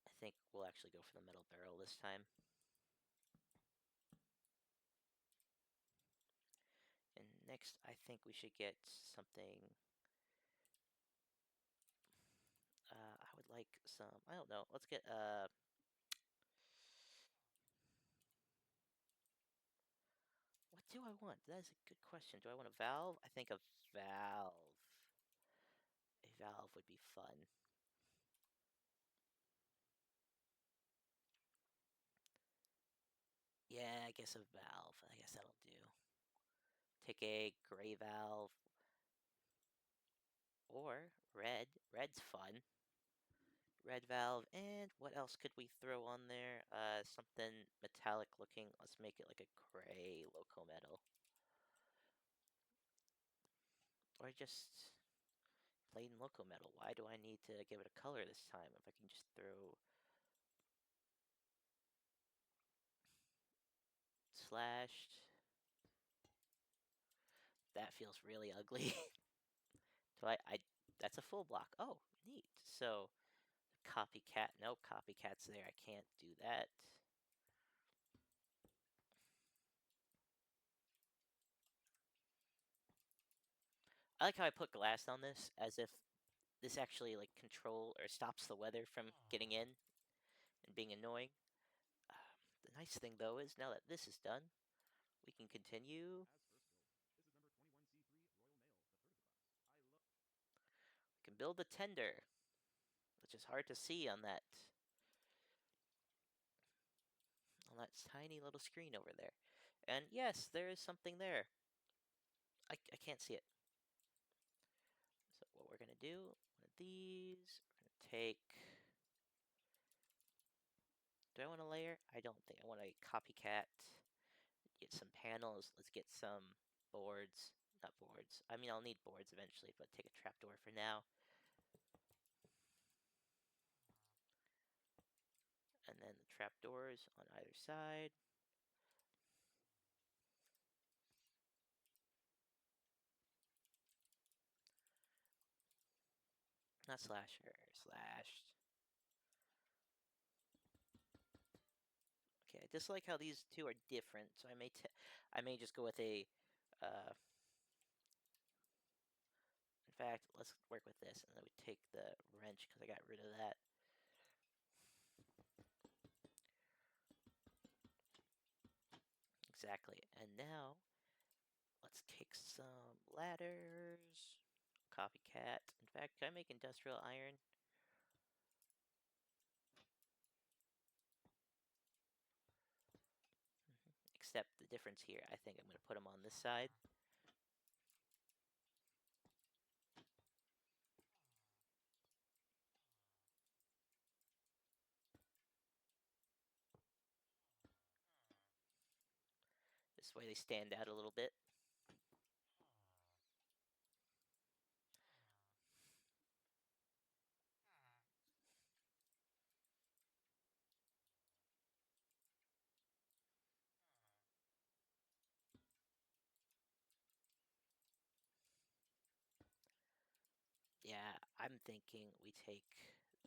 I think we'll actually go for the metal barrel this time. And next, I think we should get something... I would like some... I don't know. Let's get... What do I want? That is a good question. Do I want a valve? I think a valve. A valve would be fun. Yeah, I guess a valve. I guess that'll do. Take a gray valve. Or red. Red's fun. Red valve. And what else could we throw on there? Something metallic looking. Let's make it like a gray loco metal. Or just plain loco metal. Why do I need to give it a color this time if I can just throw slashed? That feels really ugly. Do I that's a full block. Oh, neat. So copycat, no copycats there. I can't do that. I like how I put glass on this as if this actually like control or stops the weather from getting in and being annoying. The nice thing though is now that this is done, we can continue. As first build, this is number 21C3 Royal Mail, the third of the class. I love. We can build the tender, which is hard to see on that tiny little screen over there. And yes, there is something there. I can't see it. So what we're gonna do, one of these, we're gonna take... Do I want a layer? I don't think. I want a copycat. Get some panels. Let's get some boards. Not boards. I mean, I'll need boards eventually, but take a trapdoor for now. And then the trapdoors on either side. Not slasher, slashed. Okay, I just like how these two are different, so I may just go with a fact, let's work with this, and then we take the wrench because I got rid of that. Exactly. And now, let's take some ladders. Copycat. In fact, can I make industrial iron? Except the difference here, I think I'm going to put them on this side. This way they stand out a little bit. Yeah, I'm thinking we take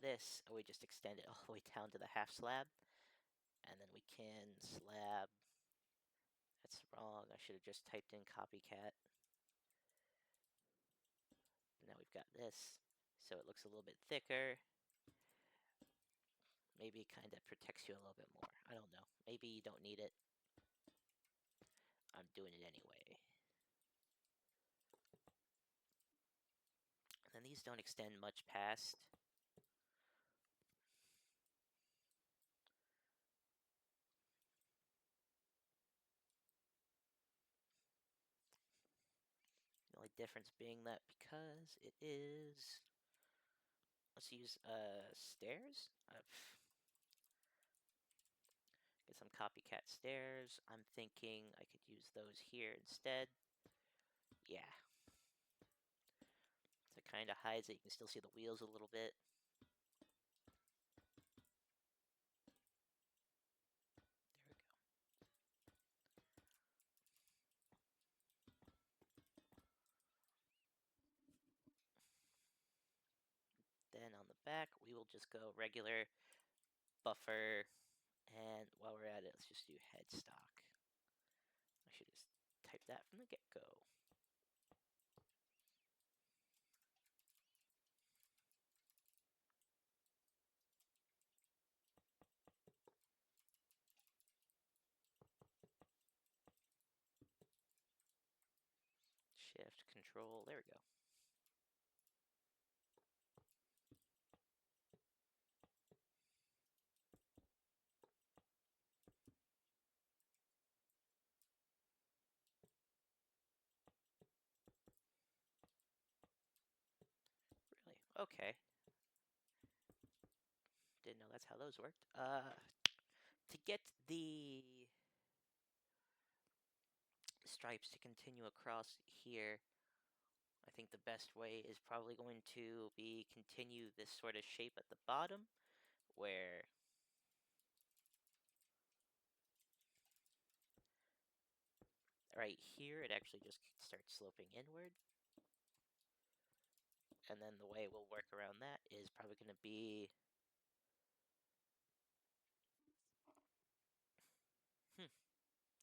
this and we just extend it all the way down to the half slab. And then we can slab. That's wrong. I should have just typed in copycat. Now we've got this. So it looks a little bit thicker. Maybe it kind of protects you a little bit more. I don't know. Maybe you don't need it. I'm doing it anyway. And then these don't extend much past. The only difference being that because it is... Let's use stairs. Get some copycat stairs. I'm thinking I could use those here instead. Yeah. So it kind of hides it. You can still see the wheels a little bit. There we go. Then on the back, we will just go regular buffer. And while we're at it, let's just do headstock. I should just type that from the get-go. Shift, control, there we go. Really? Okay. Didn't know that's how those worked. To get the stripes to continue across here, I think the best way is probably going to be continue this sort of shape at the bottom, where right here it actually just starts sloping inward. And then the way we'll work around that is probably going to be...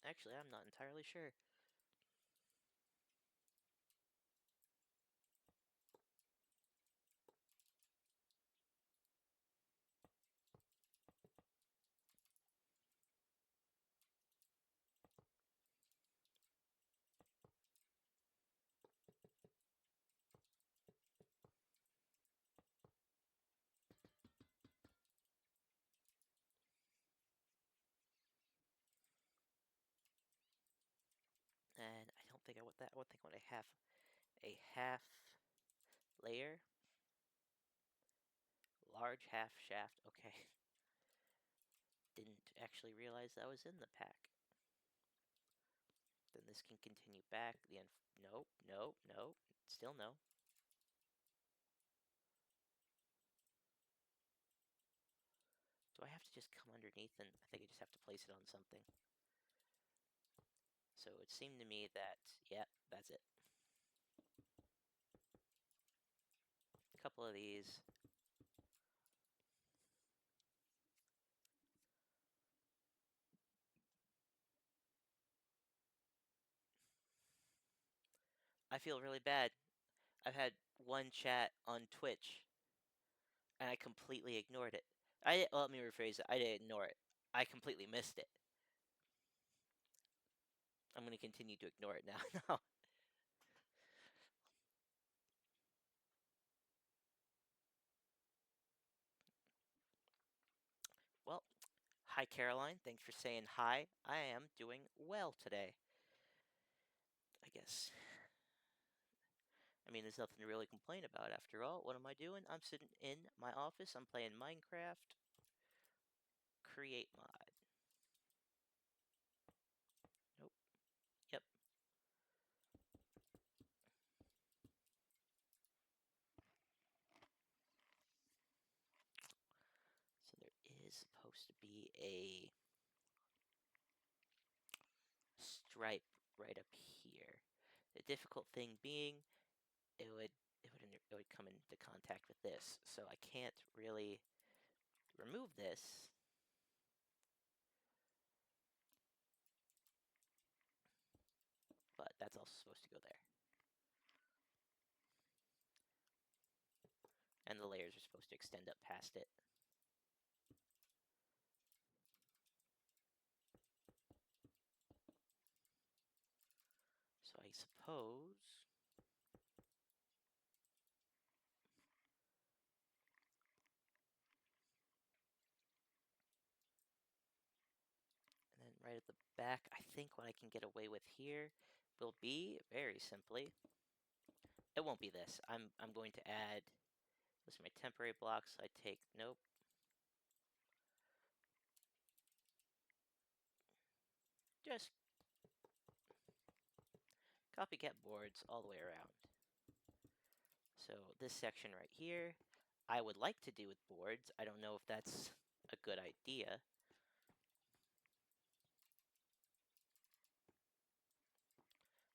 Actually, I'm not entirely sure. And I don't think I want that. I would think I want a half layer. Large half shaft. Okay. Didn't actually realize that was in the pack. Then this can continue back. Nope, nope, nope. Still no. Do I have to just come underneath and I think I just have to place it on something? So it seemed to me that, yeah, that's it. A couple of these. I feel really bad. I've had one chat on Twitch, and I completely ignored it. Well, let me rephrase it. I didn't ignore it. I completely missed it. I'm going to continue to ignore it now. No. Well, hi, Caroline. Thanks for saying hi. I am doing well today. I guess. I mean, there's nothing to really complain about after all. What am I doing? I'm sitting in my office. I'm playing Minecraft. Create mod. Nope. Yep. So there is supposed to be a stripe right up here. The difficult thing being, it would come into contact with this, so I can't really remove this. But that's also supposed to go there. And the layers are supposed to extend up past it. So I suppose and then right at the back, I think what I can get away with here will be, very simply, it won't be this. I'm going to add, those are my temporary blocks. I take, nope. Just copycat boards all the way around. So this section right here, I would like to do with boards. I don't know if that's a good idea.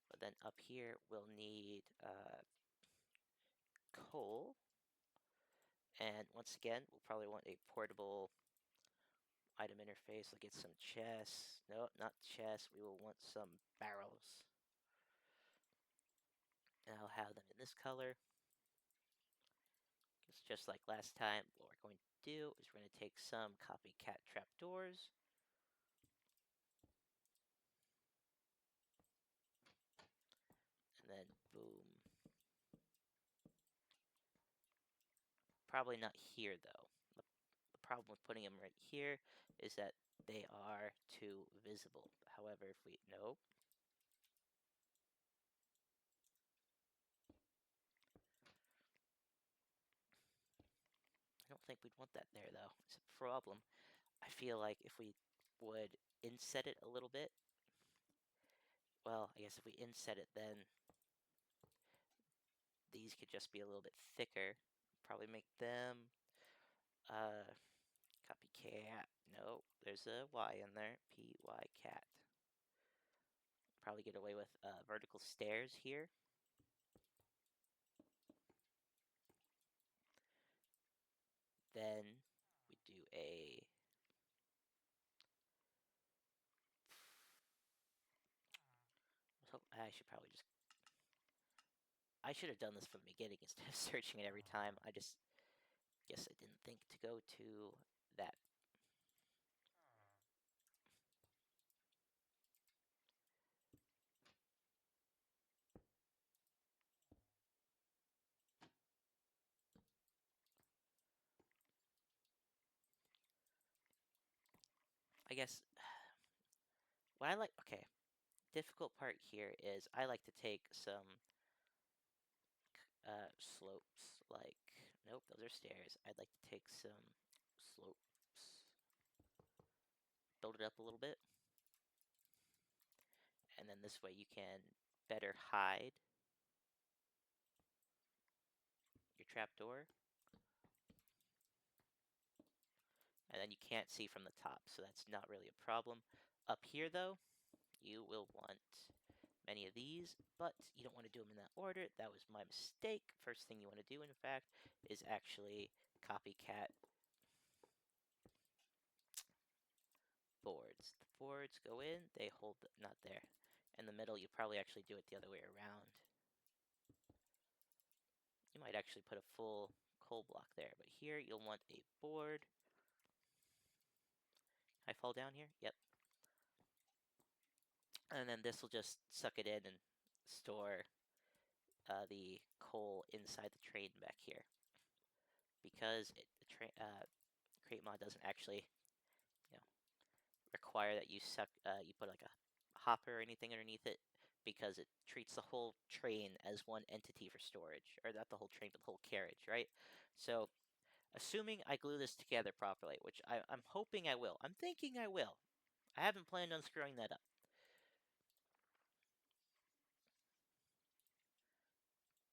But then up here, we'll need coal. And once again, we'll probably want a portable item interface. We'll get some chests. No, not chests. We will want some barrels. And I'll have them in this color. It's just like last time. What we're going to do is we're going to take some copycat trapdoors. And then boom. Probably not here though. The problem with putting them right here is that they are too visible. However, if we, nope. I don't think we'd want that there though. It's a problem. I feel like if we would inset it a little bit, well, I guess if we inset it, then these could just be a little bit thicker. Probably make them, copycat. No, there's a Y in there. P-Y cat. Probably get away with vertical stairs here. Then we do a I should probably just, I should have done this from the beginning instead of searching it every time. I just guess I didn't think to go to that. I guess what I like, okay, difficult part here is I like to take some slopes, like, nope, those are stairs. I'd like to take some slopes, build it up a little bit, and then this way you can better hide your trapdoor, and then you can't see from the top, so that's not really a problem. Up here, though, you will want many of these, but you don't want to do them in that order. That was my mistake. First thing you want to do, in fact, is actually copycat boards. The boards go in, they hold, not there. In the middle, you probably actually do it the other way around. You might actually put a full coal block there, but here you'll want a board. I fall down here? Yep. And then this will just suck it in and store the coal inside the train back here. Because crate mod doesn't actually, require that you put like a hopper or anything underneath it, because it treats the whole train as one entity for storage, or not the whole train, but the whole carriage, right? So, assuming I glue this together properly, which I'm hoping I will. I'm thinking I will. I haven't planned on screwing that up.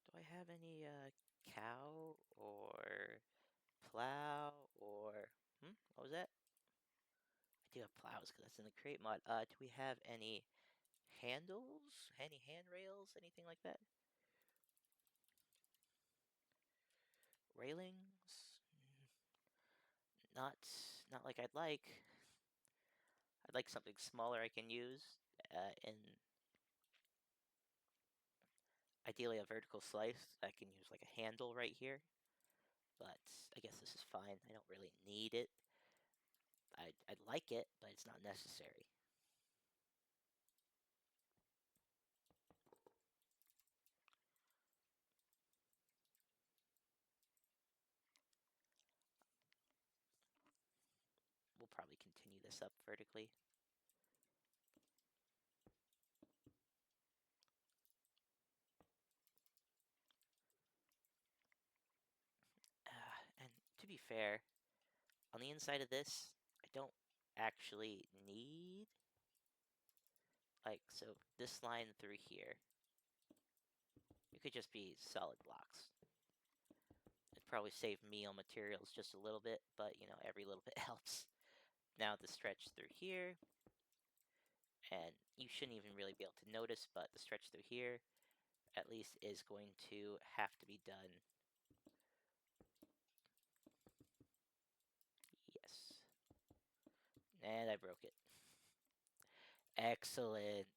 Do I have any cow or plow or what was that? I do have plows because that's in the crate mod. Do we have any handles? Any handrails? Anything like that? Railings? Not like I'd like. I'd like something smaller I can use. In ideally a vertical slice, I can use like a handle right here. But I guess this is fine. I don't really need it. I'd like it, but it's not necessary. We'll probably continue this up vertically. And to be fair, on the inside of this, I don't actually need, like, so this line through here, it could just be solid blocks. It'd probably save me on materials just a little bit, but, every little bit helps. Now the stretch through here, and you shouldn't even really be able to notice, but the stretch through here, at least, is going to have to be done. Yes. And I broke it. Excellent.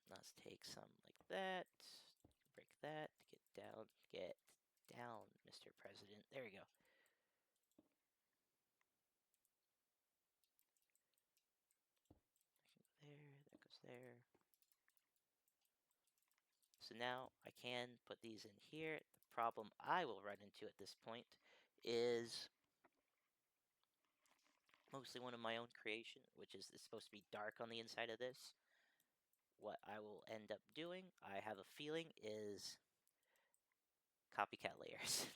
Let's take some like that. Break that. Get down, Mr. President. There we go. There, that goes there. So now I can put these in here. The problem I will run into at this point is mostly one of my own creation, which is it's supposed to be dark on the inside of this. What I will end up doing, I have a feeling, is copycat layers.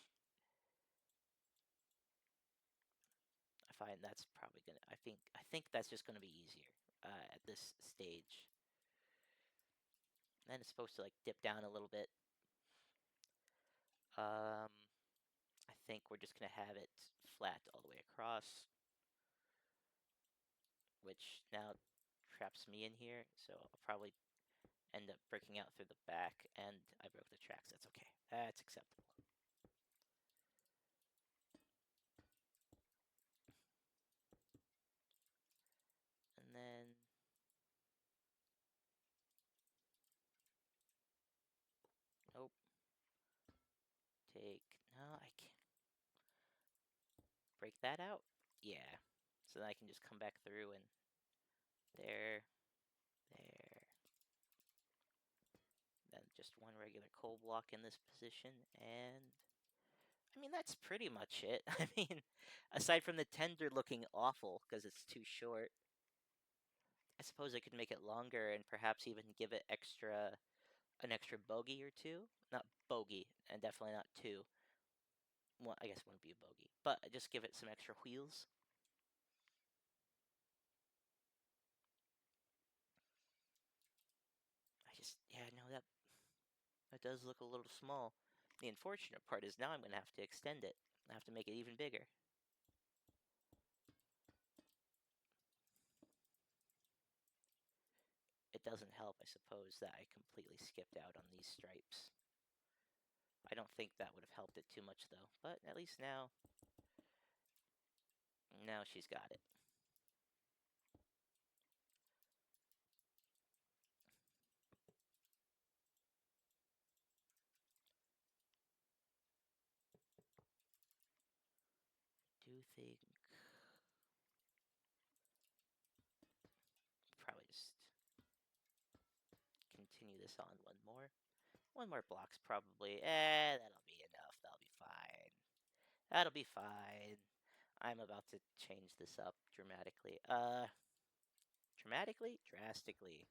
I find that's probably gonna. I think that's just gonna be easier at this stage. And it's supposed to like dip down a little bit. I think we're just gonna have it flat all the way across, which now traps me in here. So I'll probably end up breaking out through the back, and I broke the tracks. That's okay. That's acceptable. And then nope. No, I can't break that out. Yeah. So then I can just come back through and there. Then just one regular coal block in this position, and I mean, that's pretty much it. I mean, aside from the tender looking awful because it's too short, I suppose I could make it longer and perhaps even give it an extra bogey or two. Not bogey, and definitely not two. Well, I guess it wouldn't be a bogey, but just give it some extra wheels. Yeah, no, that does look a little small. The unfortunate part is now I'm going to have to extend it. I have to make it even bigger. It doesn't help, I suppose, that I completely skipped out on these stripes. I don't think that would have helped it too much, though. But at least now she's got it. think probably just continue this on one more. One more block's probably, that'll be enough. That'll be fine. That'll be fine. I'm about to change this up dramatically. Dramatically? Drastically.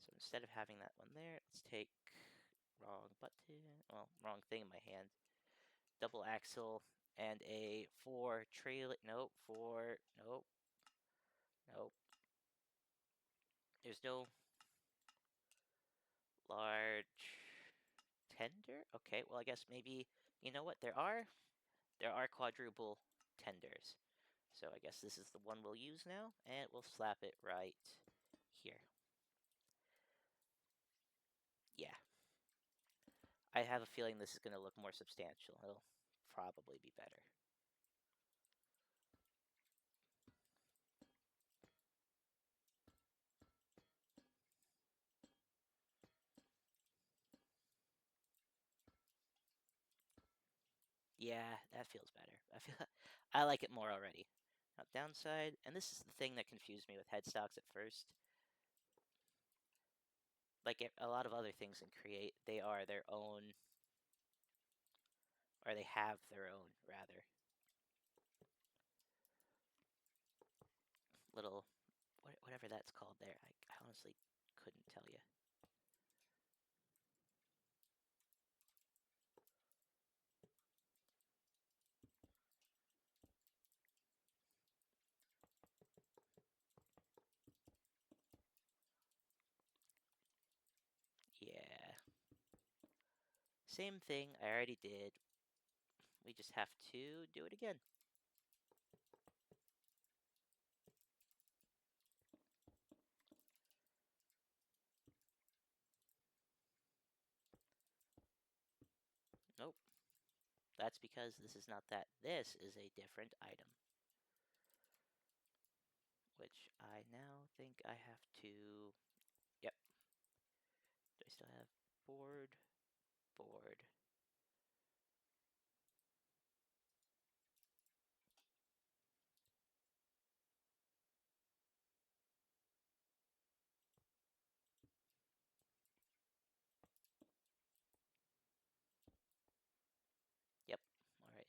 So instead of having that one there, let's take wrong button, well, wrong thing in my hand. Double axle and a 4 trailer, nope, 4, nope, nope. There's no large tender? Okay, well, I guess maybe, you know what, there are quadruple tenders. So I guess this is the one we'll use now, and we'll slap it right here. Yeah. I have a feeling this is going to look more substantial. It'll probably be better. Yeah, that feels better. I like it more already. Now, downside, and this is the thing that confused me with headstocks at first. Like a lot of other things in Create, they are their own, or they have their own, rather. Little, whatever that's called there. I honestly couldn't tell you. Yeah. Same thing, I already did. We just have to do it again. Nope. That's because this is not that. This is a different item. Which I now think I have to... Yep. Do I still have board? Board. Yep. Alright.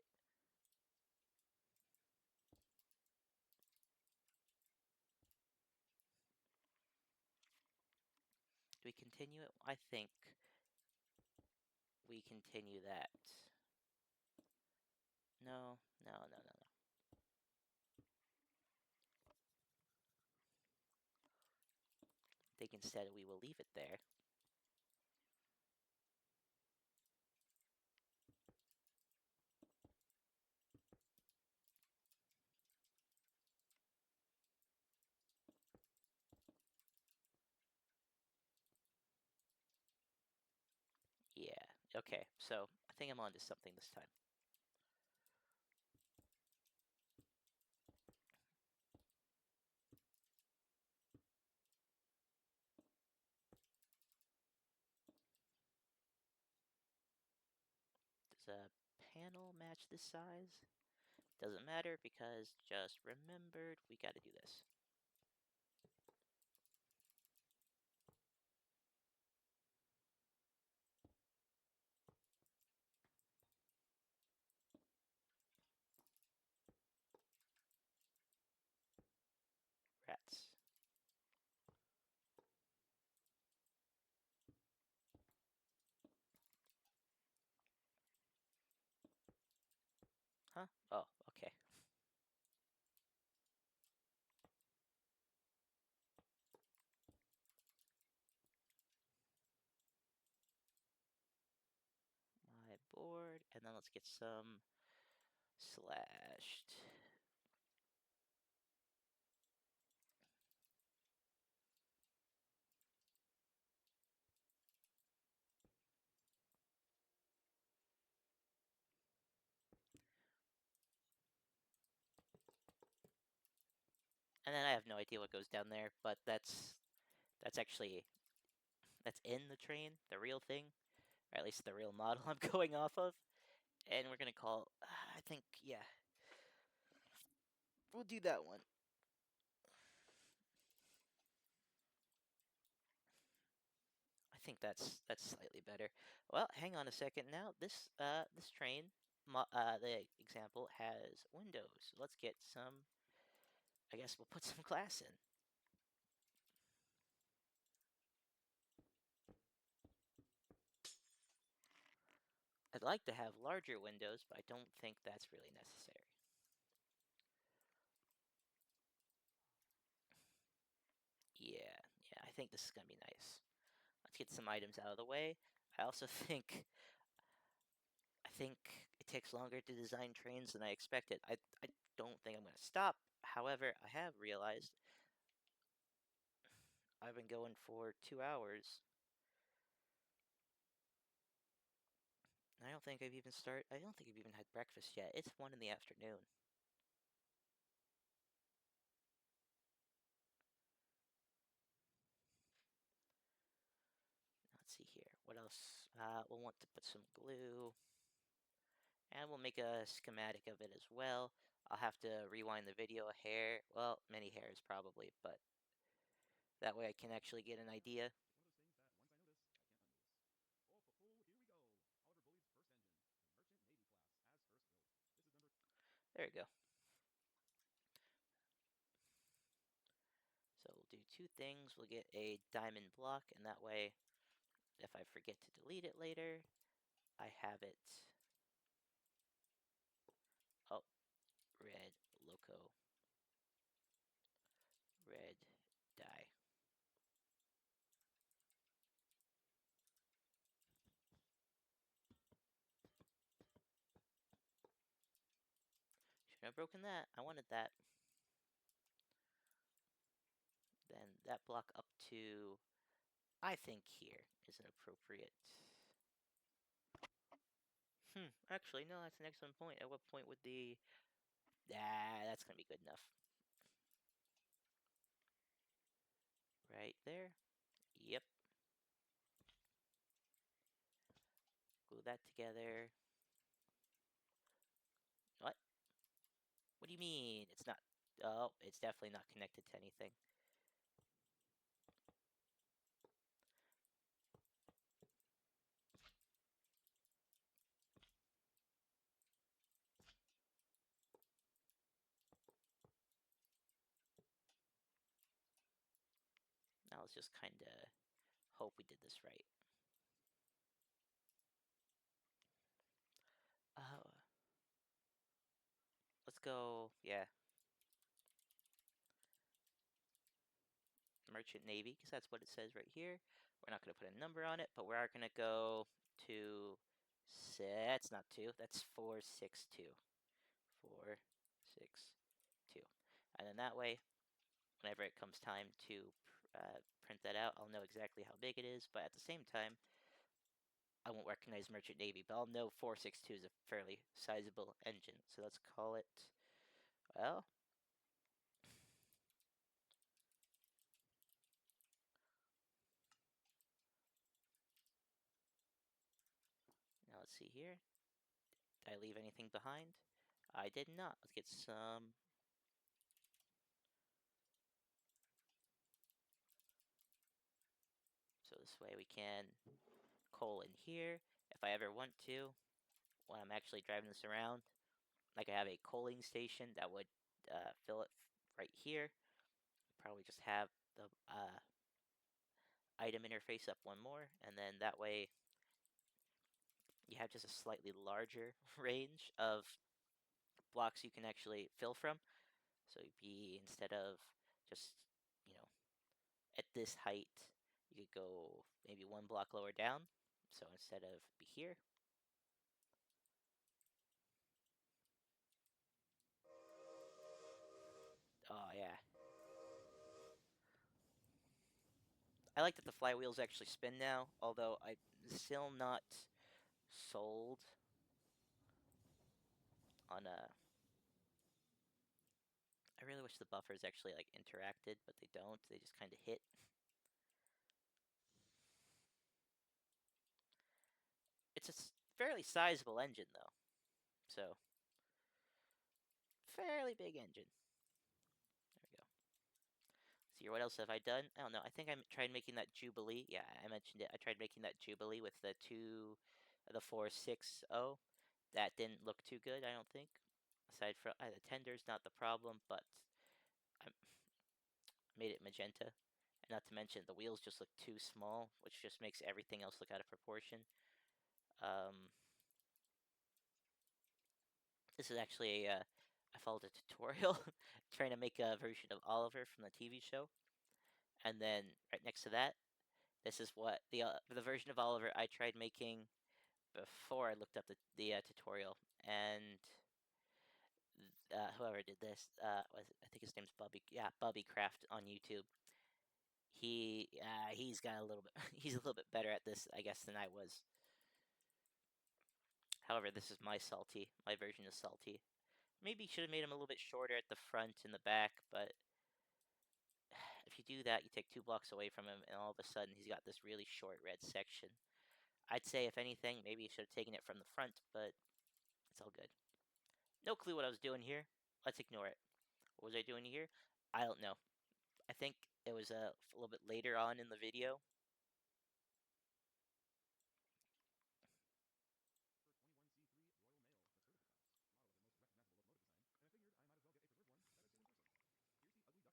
Do we continue it? I think we continue that. No, no, no, no, no. I think instead we will leave it there. Yeah, okay, so I think I'm onto something this time. Does a panel match this size? Doesn't matter because just remembered we gotta do this. Rats. Huh? Oh, okay. My board, and then let's get some slashed. And then I have no idea what goes down there, but that's actually, that's in the train, the real thing, or at least the real model I'm going off of. And we're gonna call, I think, yeah. We'll do that one. I think that's slightly better. Well, hang on a second now. This train, the example has windows. Let's get some. I guess we'll put some glass in. I'd like to have larger windows, but I don't think that's really necessary. Yeah, I think this is gonna be nice. Let's get some items out of the way. I also think it takes longer to design trains than I expected. I don't think I'm gonna stop. However, I have realized I've been going for 2 hours. I don't think I've even had breakfast yet. It's 1 in the afternoon. Let's see here. What else? We'll want to put some glue. And we'll make a schematic of it as well. I'll have to rewind the video a hair. Well, many hairs probably, but that way I can actually get an idea. One of those things that once I notice, I can't unnotice. Oh, here we go. Oliver Bully's first engine, the Merchant Navy class, as first built. This is number. There we go. So we'll do 2 things. We'll get a diamond block, and that way, if I forget to delete it later, I have it. Oh, red loco. Red dye. Shouldn't have broken that. I wanted that. Then that block up to, I think here is an appropriate. Actually, no, that's an excellent point. At what point would the... that's gonna be good enough. Right there. Yep. Glue that together. What? What do you mean? It's not... Oh, it's definitely not connected to anything. Now let's just kind of hope we did this right. Let's go, yeah. Merchant Navy, because that's what it says right here. We're not going to put a number on it, but we are going to go to... That's not 2, that's 462. 462. And then that way, whenever it comes time to print that out, I'll know exactly how big it is, but at the same time, I won't recognize Merchant Navy, but I'll know 462 is a fairly sizable engine. So let's call it, well, now let's see here. Did I leave anything behind? I did not. Let's get some... So this way we can coal in here. If I ever want to, when I'm actually driving this around, like I have a coaling station that would fill it right here. Probably just have the item interface up one more, and then that way you have just a slightly larger range of blocks you can actually fill from. So you'd be, instead of just, you know, at this height, you could go maybe 1 block lower down. So instead of be here, oh yeah. I like that the flywheels actually spin now, although I'm still not sold on a... I really wish the buffers actually like interacted, but they don't. They just kind of hit. It's a fairly sizable engine though. So, fairly big engine. There we go. See, what else have I done? I don't know. I think I tried making that Jubilee. Yeah, I mentioned it. I tried making that Jubilee with the 460. That didn't look too good, I don't think. Aside from the tender's not the problem, but I made it magenta. And not to mention, the wheels just look too small, which just makes everything else look out of proportion. This is actually I followed a tutorial trying to make a version of Oliver from the TV show, and then right next to that, this is what the version of Oliver I tried making before I looked up the tutorial, and whoever did this, I think his name's Bubby. Yeah, Bubby Craft on YouTube. He's got a little bit. He's a little bit better at this, I guess, than I was. However, this is my salty. My version is salty. Maybe should have made him a little bit shorter at the front and the back, but if you do that, you take 2 blocks away from him, and all of a sudden he's got this really short red section. I'd say, if anything, maybe you should have taken it from the front, but it's all good. No clue what I was doing here. Let's ignore it. What was I doing here? I don't know. I think it was a little bit later on in the video. For 21C3 Royal Mail, the vertical class, model of the most recognizable locomotive design, and I figured I might as well get a preserved one that I've seen in person. Here's the Ugly Duckling, the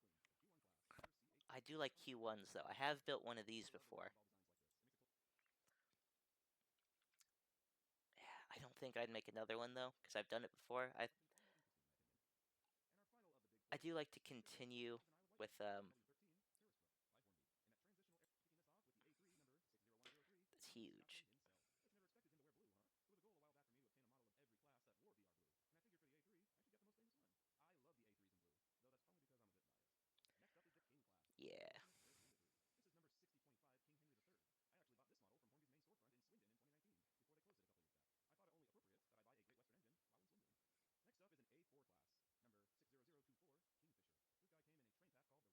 Q1 class, number C8. I do like Q1s, though. I have built one of these I love the before. oddball designs like this. It makes it I don't think I'd make another one, though, because I've done it before. something far more interesting, in my opinion. And our final of the big I four do like to is the vertical continue class, something I would like. with W13 Periscope by Hornby. In that transitional era, kicking us off with the A3 number 60103, That's Hornby huge. Scotland himself. Bet you never expected him to wear blue, huh? It was a goal a while back for me to obtain a model of every class that wore BR blue, and I figured for the A3, I should get the most famous one. I love the A3s in blue, though that's probably because I'm a bit biased. Next up is the King class, the Yeah. ultimate airplane livery. This is number 6025 King Henry III. I actually bought this model from Hornby's main storefront in Swindon in 2019, before they closed it a couple years back. I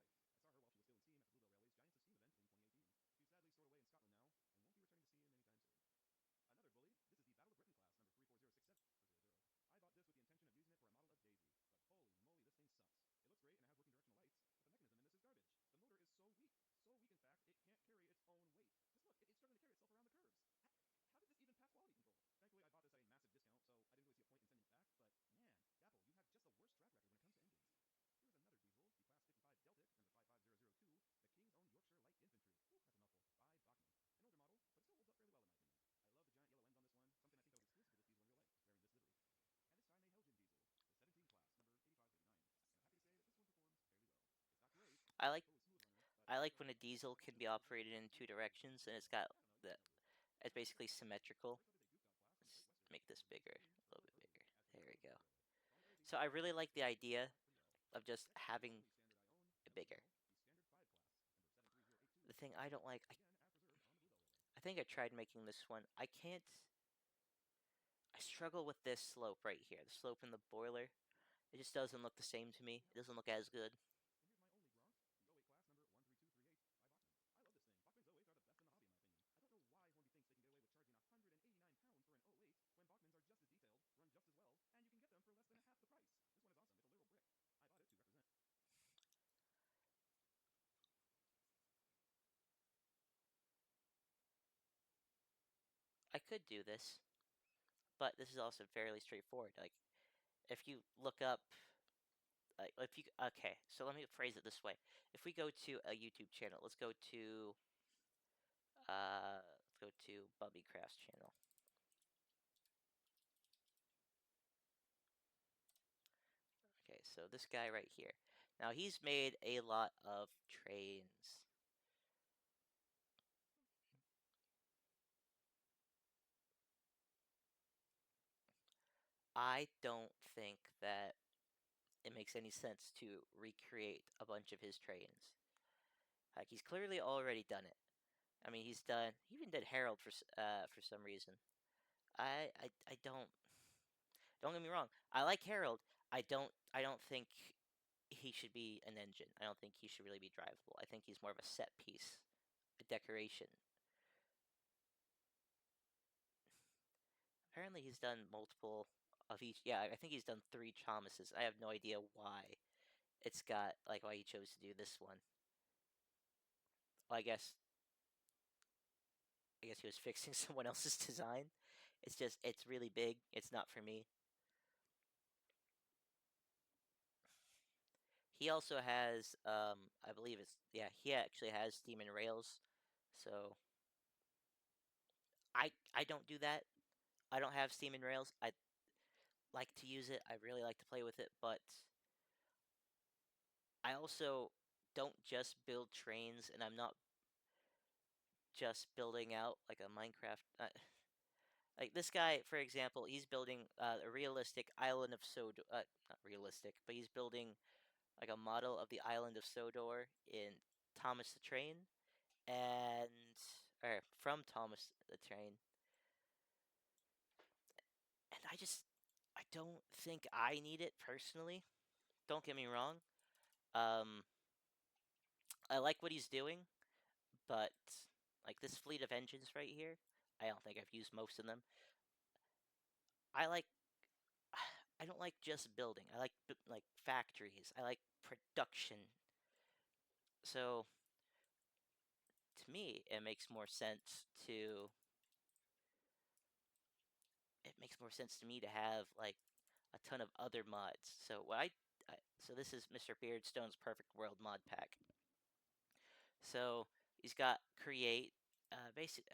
thought it only appropriate that I buy a Great Western engine while in Swindon. Next up is an A4 class, number 60024 Kingfisher. This guy came in a train pack called the Rare Bird, complete with 3 teak coaches. It's quite a nice pack, and this the A4 I've actually ridden behind in real life. I saw her while she was still in steam at the Bluebell Railway's Giants of Steam event in 2018. She's sadly stored away in Scotland now, and won't be returning to steam anytime soon. Another bully, this is the Battle of Britain class, number 34067 I bought this with the intention of using it for a model of Daisy, but holy moly, this thing sucks. It looks great and it has working directional lights, but the mechanism in this is garbage. The motor is so weak in fact, it can't carry its own weight. Just look, it's struggling to carry itself around the curves. How did this even pass quality control? Thankfully, I bought this at a massive discount, so I didn't really see a point in sending it back, but man, Dapple, you have just the worst track record when it comes to engines. Here's another diesel, the Class 55 Deltic, number 55002, the King's Own Yorkshire Light Infantry. Ooh, that's a mouthful. By Bachmann. An older model, but it still holds up fairly well in my opinion. I love the giant yellow ends on this one, something I think I was exclusively diesel in real life, wearing this livery. And this time a Helgen diesel, the 17 class, number 8539. And I'm happy to say that this one performs fairly well. It's not great, I it's not like a totally smooth runner, but I it like does when a hold up. diesel Next can up be is the Gibson operated in class, 2 number 600 directions, and it's I got don't know, you the tell me, Blue. it's Now up basically first symmetrical. is a Goose God class from the Great Let's Western, make this number bigger, 613 a little Silver bit Blue, bigger. as There per we Hornby's go. railway. Call me crazy, So I but really I like think the this thing idea holds up pretty well. of just Next up is the having only standard I own, it and one bigger. model, the Standard 5 class, number 73082, The thing I King don't Henry, like, again as preserved on the Bluebell Railway. I think I tried making this one. I can't. I struggle with this slope right here. The slope in the boiler. It just doesn't look the same to me. It doesn't look as good. And here's my only Gronk, the '08 class, number 13238 by Bachmann. I love this thing. Bachmann's '08s are the best in the hobby, in my opinion. I don't know why Hornby thinks they can get away with charging £189 for an '08 when Bachmann's are just as detailed, run just as well, and you can get them for less than half the price. This one is awesome. It's a literal brick. I bought it to represent. I could do this, but this is also fairly straightforward. Like, if you look up, if you okay, so let me phrase it this way: if we go to a YouTube channel, let's go to Bubby Craft's channel. Okay, so this guy right here. Now he's made a lot of trains. I don't think that it makes any sense to recreate a bunch of his trains. Like, he's clearly already done it. I mean, he even did Harold for some reason. I don't get me wrong. I like Harold. I don't think he should be an engine. I don't think he should really be drivable. I think he's more of a set piece, a decoration. Apparently, he's done multiple of each. Yeah, I think he's done 3 Thomases. I have no idea why it's got like why he chose to do this one. Well, I guess he was fixing someone else's design. It's just it's really big. It's not for me. He also has I believe it's yeah, he actually has Steam and Rails. So I don't do that. I don't have Steam and Rails. I like to use it. I really like to play with it, but I also don't just build trains, and I'm not just building out like a Minecraft. Like this guy, for example, he's building a realistic island of Sodor. Not realistic, but he's building like a model of the island of Sodor in Thomas the Train, and or from Thomas the Train. And I don't think I need it personally. Don't get me wrong. Um, I like what he's doing, but like this fleet of engines right here, I don't think I've used most of them. I like I don't like just building. I like factories. I like production. So to me, it makes more sense to me to have like a ton of other mods. So so this is Mr. Beardstone's Perfect World mod pack. So he's got create, basic,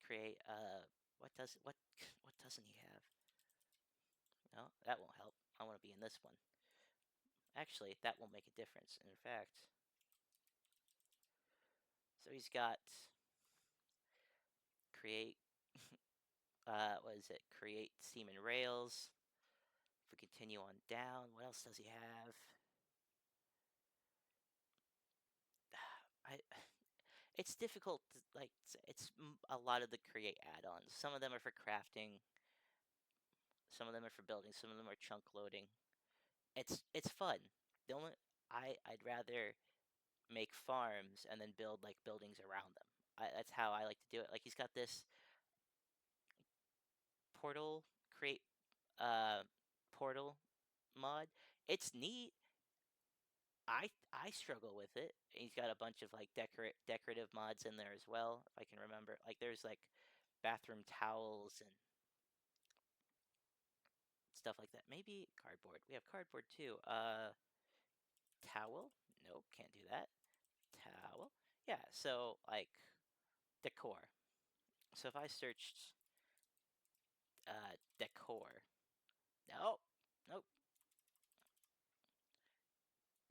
create. What doesn't he have? No, that won't help. I want to be in this one. Actually, that won't make a difference. In fact, so he's got create. What is it? Create Steam and Rails. If we continue on down, what else does he have? I. It's difficult to like. It's a lot of the create add-ons. Some of them are for crafting. Some of them are for building. Some of them are chunk loading. It's fun. The only I'd rather make farms and then build like buildings around them. That's how I like to do it. Like he's got this portal create uh portal mod. It's neat. I struggle with it. He's got a bunch of like decorative mods in there as well, if I can remember. Like there's like bathroom towels and stuff like that. Maybe cardboard. We have cardboard too. Towel? Nope, can't do that. Towel? Yeah, so like decor. So if I searched decor. Nope. Nope.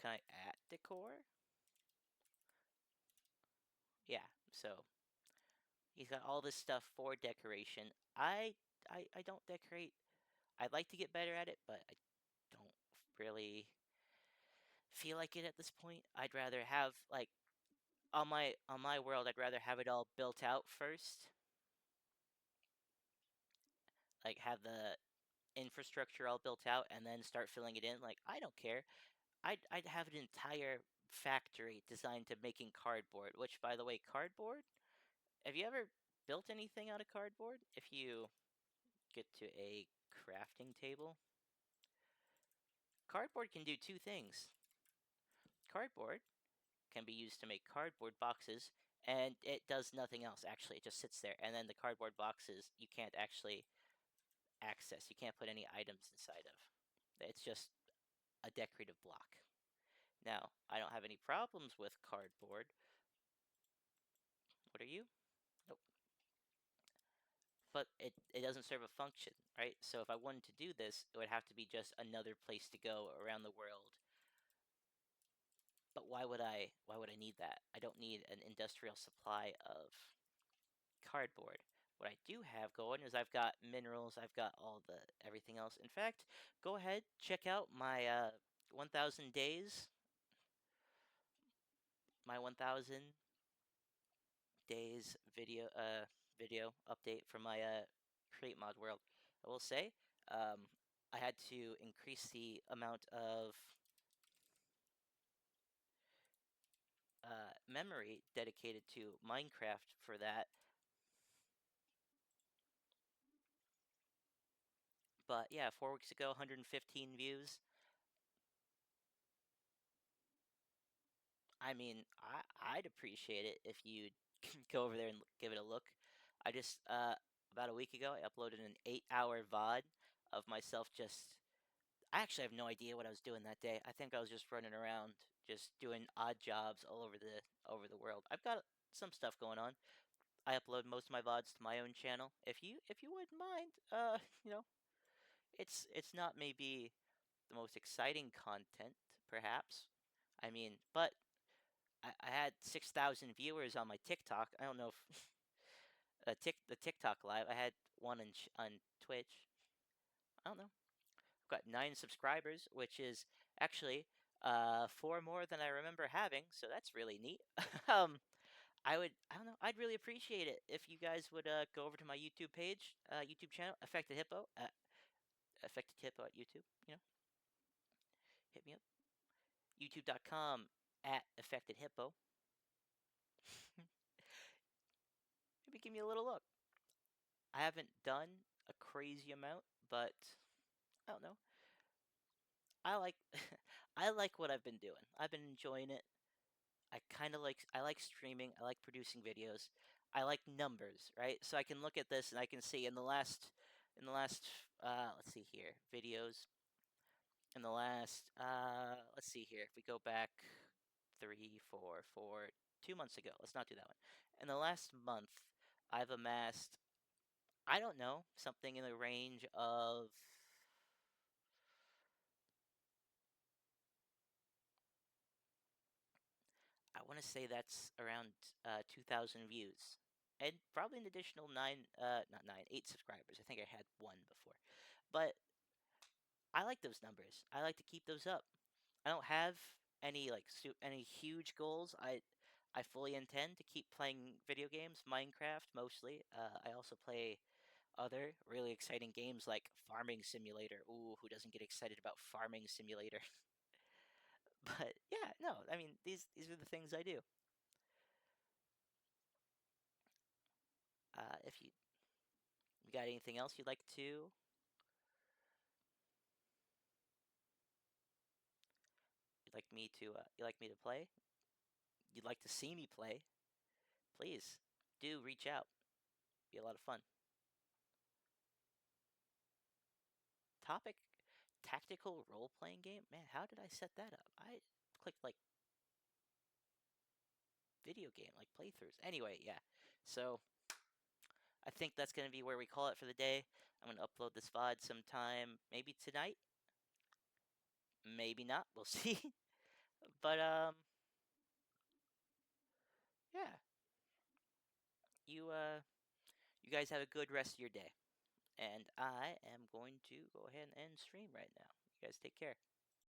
Can I add decor? Yeah, so he's got all this stuff for decoration. I don't decorate. I'd like to get better at it, but I don't really feel like it at this point. I'd rather have like on my world, I'd rather have it all built out first. Like have the infrastructure all built out and then start filling it in. Like I don't care. I'd have an entire factory designed to making cardboard, which by the way, cardboard, have you ever built anything out of cardboard? If you get to a crafting table, cardboard can do 2 things. Cardboard can be used to make cardboard boxes, and it does nothing else actually. It just sits there, and then the cardboard boxes you can't actually access. You can't put any items inside of. It's just a decorative block. Now, I don't have any problems with cardboard. What are you? Nope. But it doesn't serve a function, right? So if I wanted to do this, it would have to be just another place to go around the world. But why would I need that? I don't need an industrial supply of cardboard. What I do have going is I've got minerals, I've got all the everything else. In fact, go ahead, check out my 1000 days, my 1000 days video update from my create mod world. I will say, um, I had to increase the amount of memory dedicated to Minecraft for that. But yeah, 4 weeks ago, 115 views. I mean, I'd appreciate it if you'd go over there and give it a look. I just about a week ago, I uploaded an 8-hour VOD of myself just. I actually have no idea what I was doing that day. I think I was just running around, just doing odd jobs all over the world. I've got some stuff going on. I upload most of my VODs to my own channel. If you wouldn't mind, you know, it's not maybe the most exciting content, perhaps. I mean, but I had 6,000 viewers on my TikTok. I don't know if the TikTok live. I had one on Twitch. I don't know. I've got 9 subscribers, which is actually 4 more than I remember having. So that's really neat. I don't know. I'd really appreciate it if you guys would go over to my YouTube page, YouTube channel, Affected Hippo, Affected Hippo at YouTube. You know, hit me up. YouTube.com at Affected Hippo. Maybe give me a little look. I haven't done a crazy amount, but I don't know. I like I like what I've been doing. I've been enjoying it. I like streaming. I like producing videos. I like numbers, right? So I can look at this and I can see in the last let's see here, videos in the last let's see here. If we go back 2 months ago. Let's not do that one. In the last month, I've amassed, I don't know, something in the range of, I want to say that's around 2,000 views. And probably an additional not nine, 8 subscribers. I think I had one before. But I like those numbers. I like to keep those up. I don't have any any huge goals. I fully intend to keep playing video games, Minecraft mostly. I also play other really exciting games like Farming Simulator. Ooh, who doesn't get excited about Farming Simulator? But yeah, no, I mean these are the things I do. If you got anything else you'd like me to play, you'd like to see me play, please do reach out. Be a lot of fun. Topic: tactical role playing game. Man, how did I set that up? I clicked like video game, like playthroughs. Anyway, yeah. So I think that's gonna be where we call it for the day. I'm gonna upload this VOD sometime, maybe tonight, maybe not. We'll see. But yeah. You you guys have a good rest of your day. And I am going to go ahead and end stream right now. You guys take care.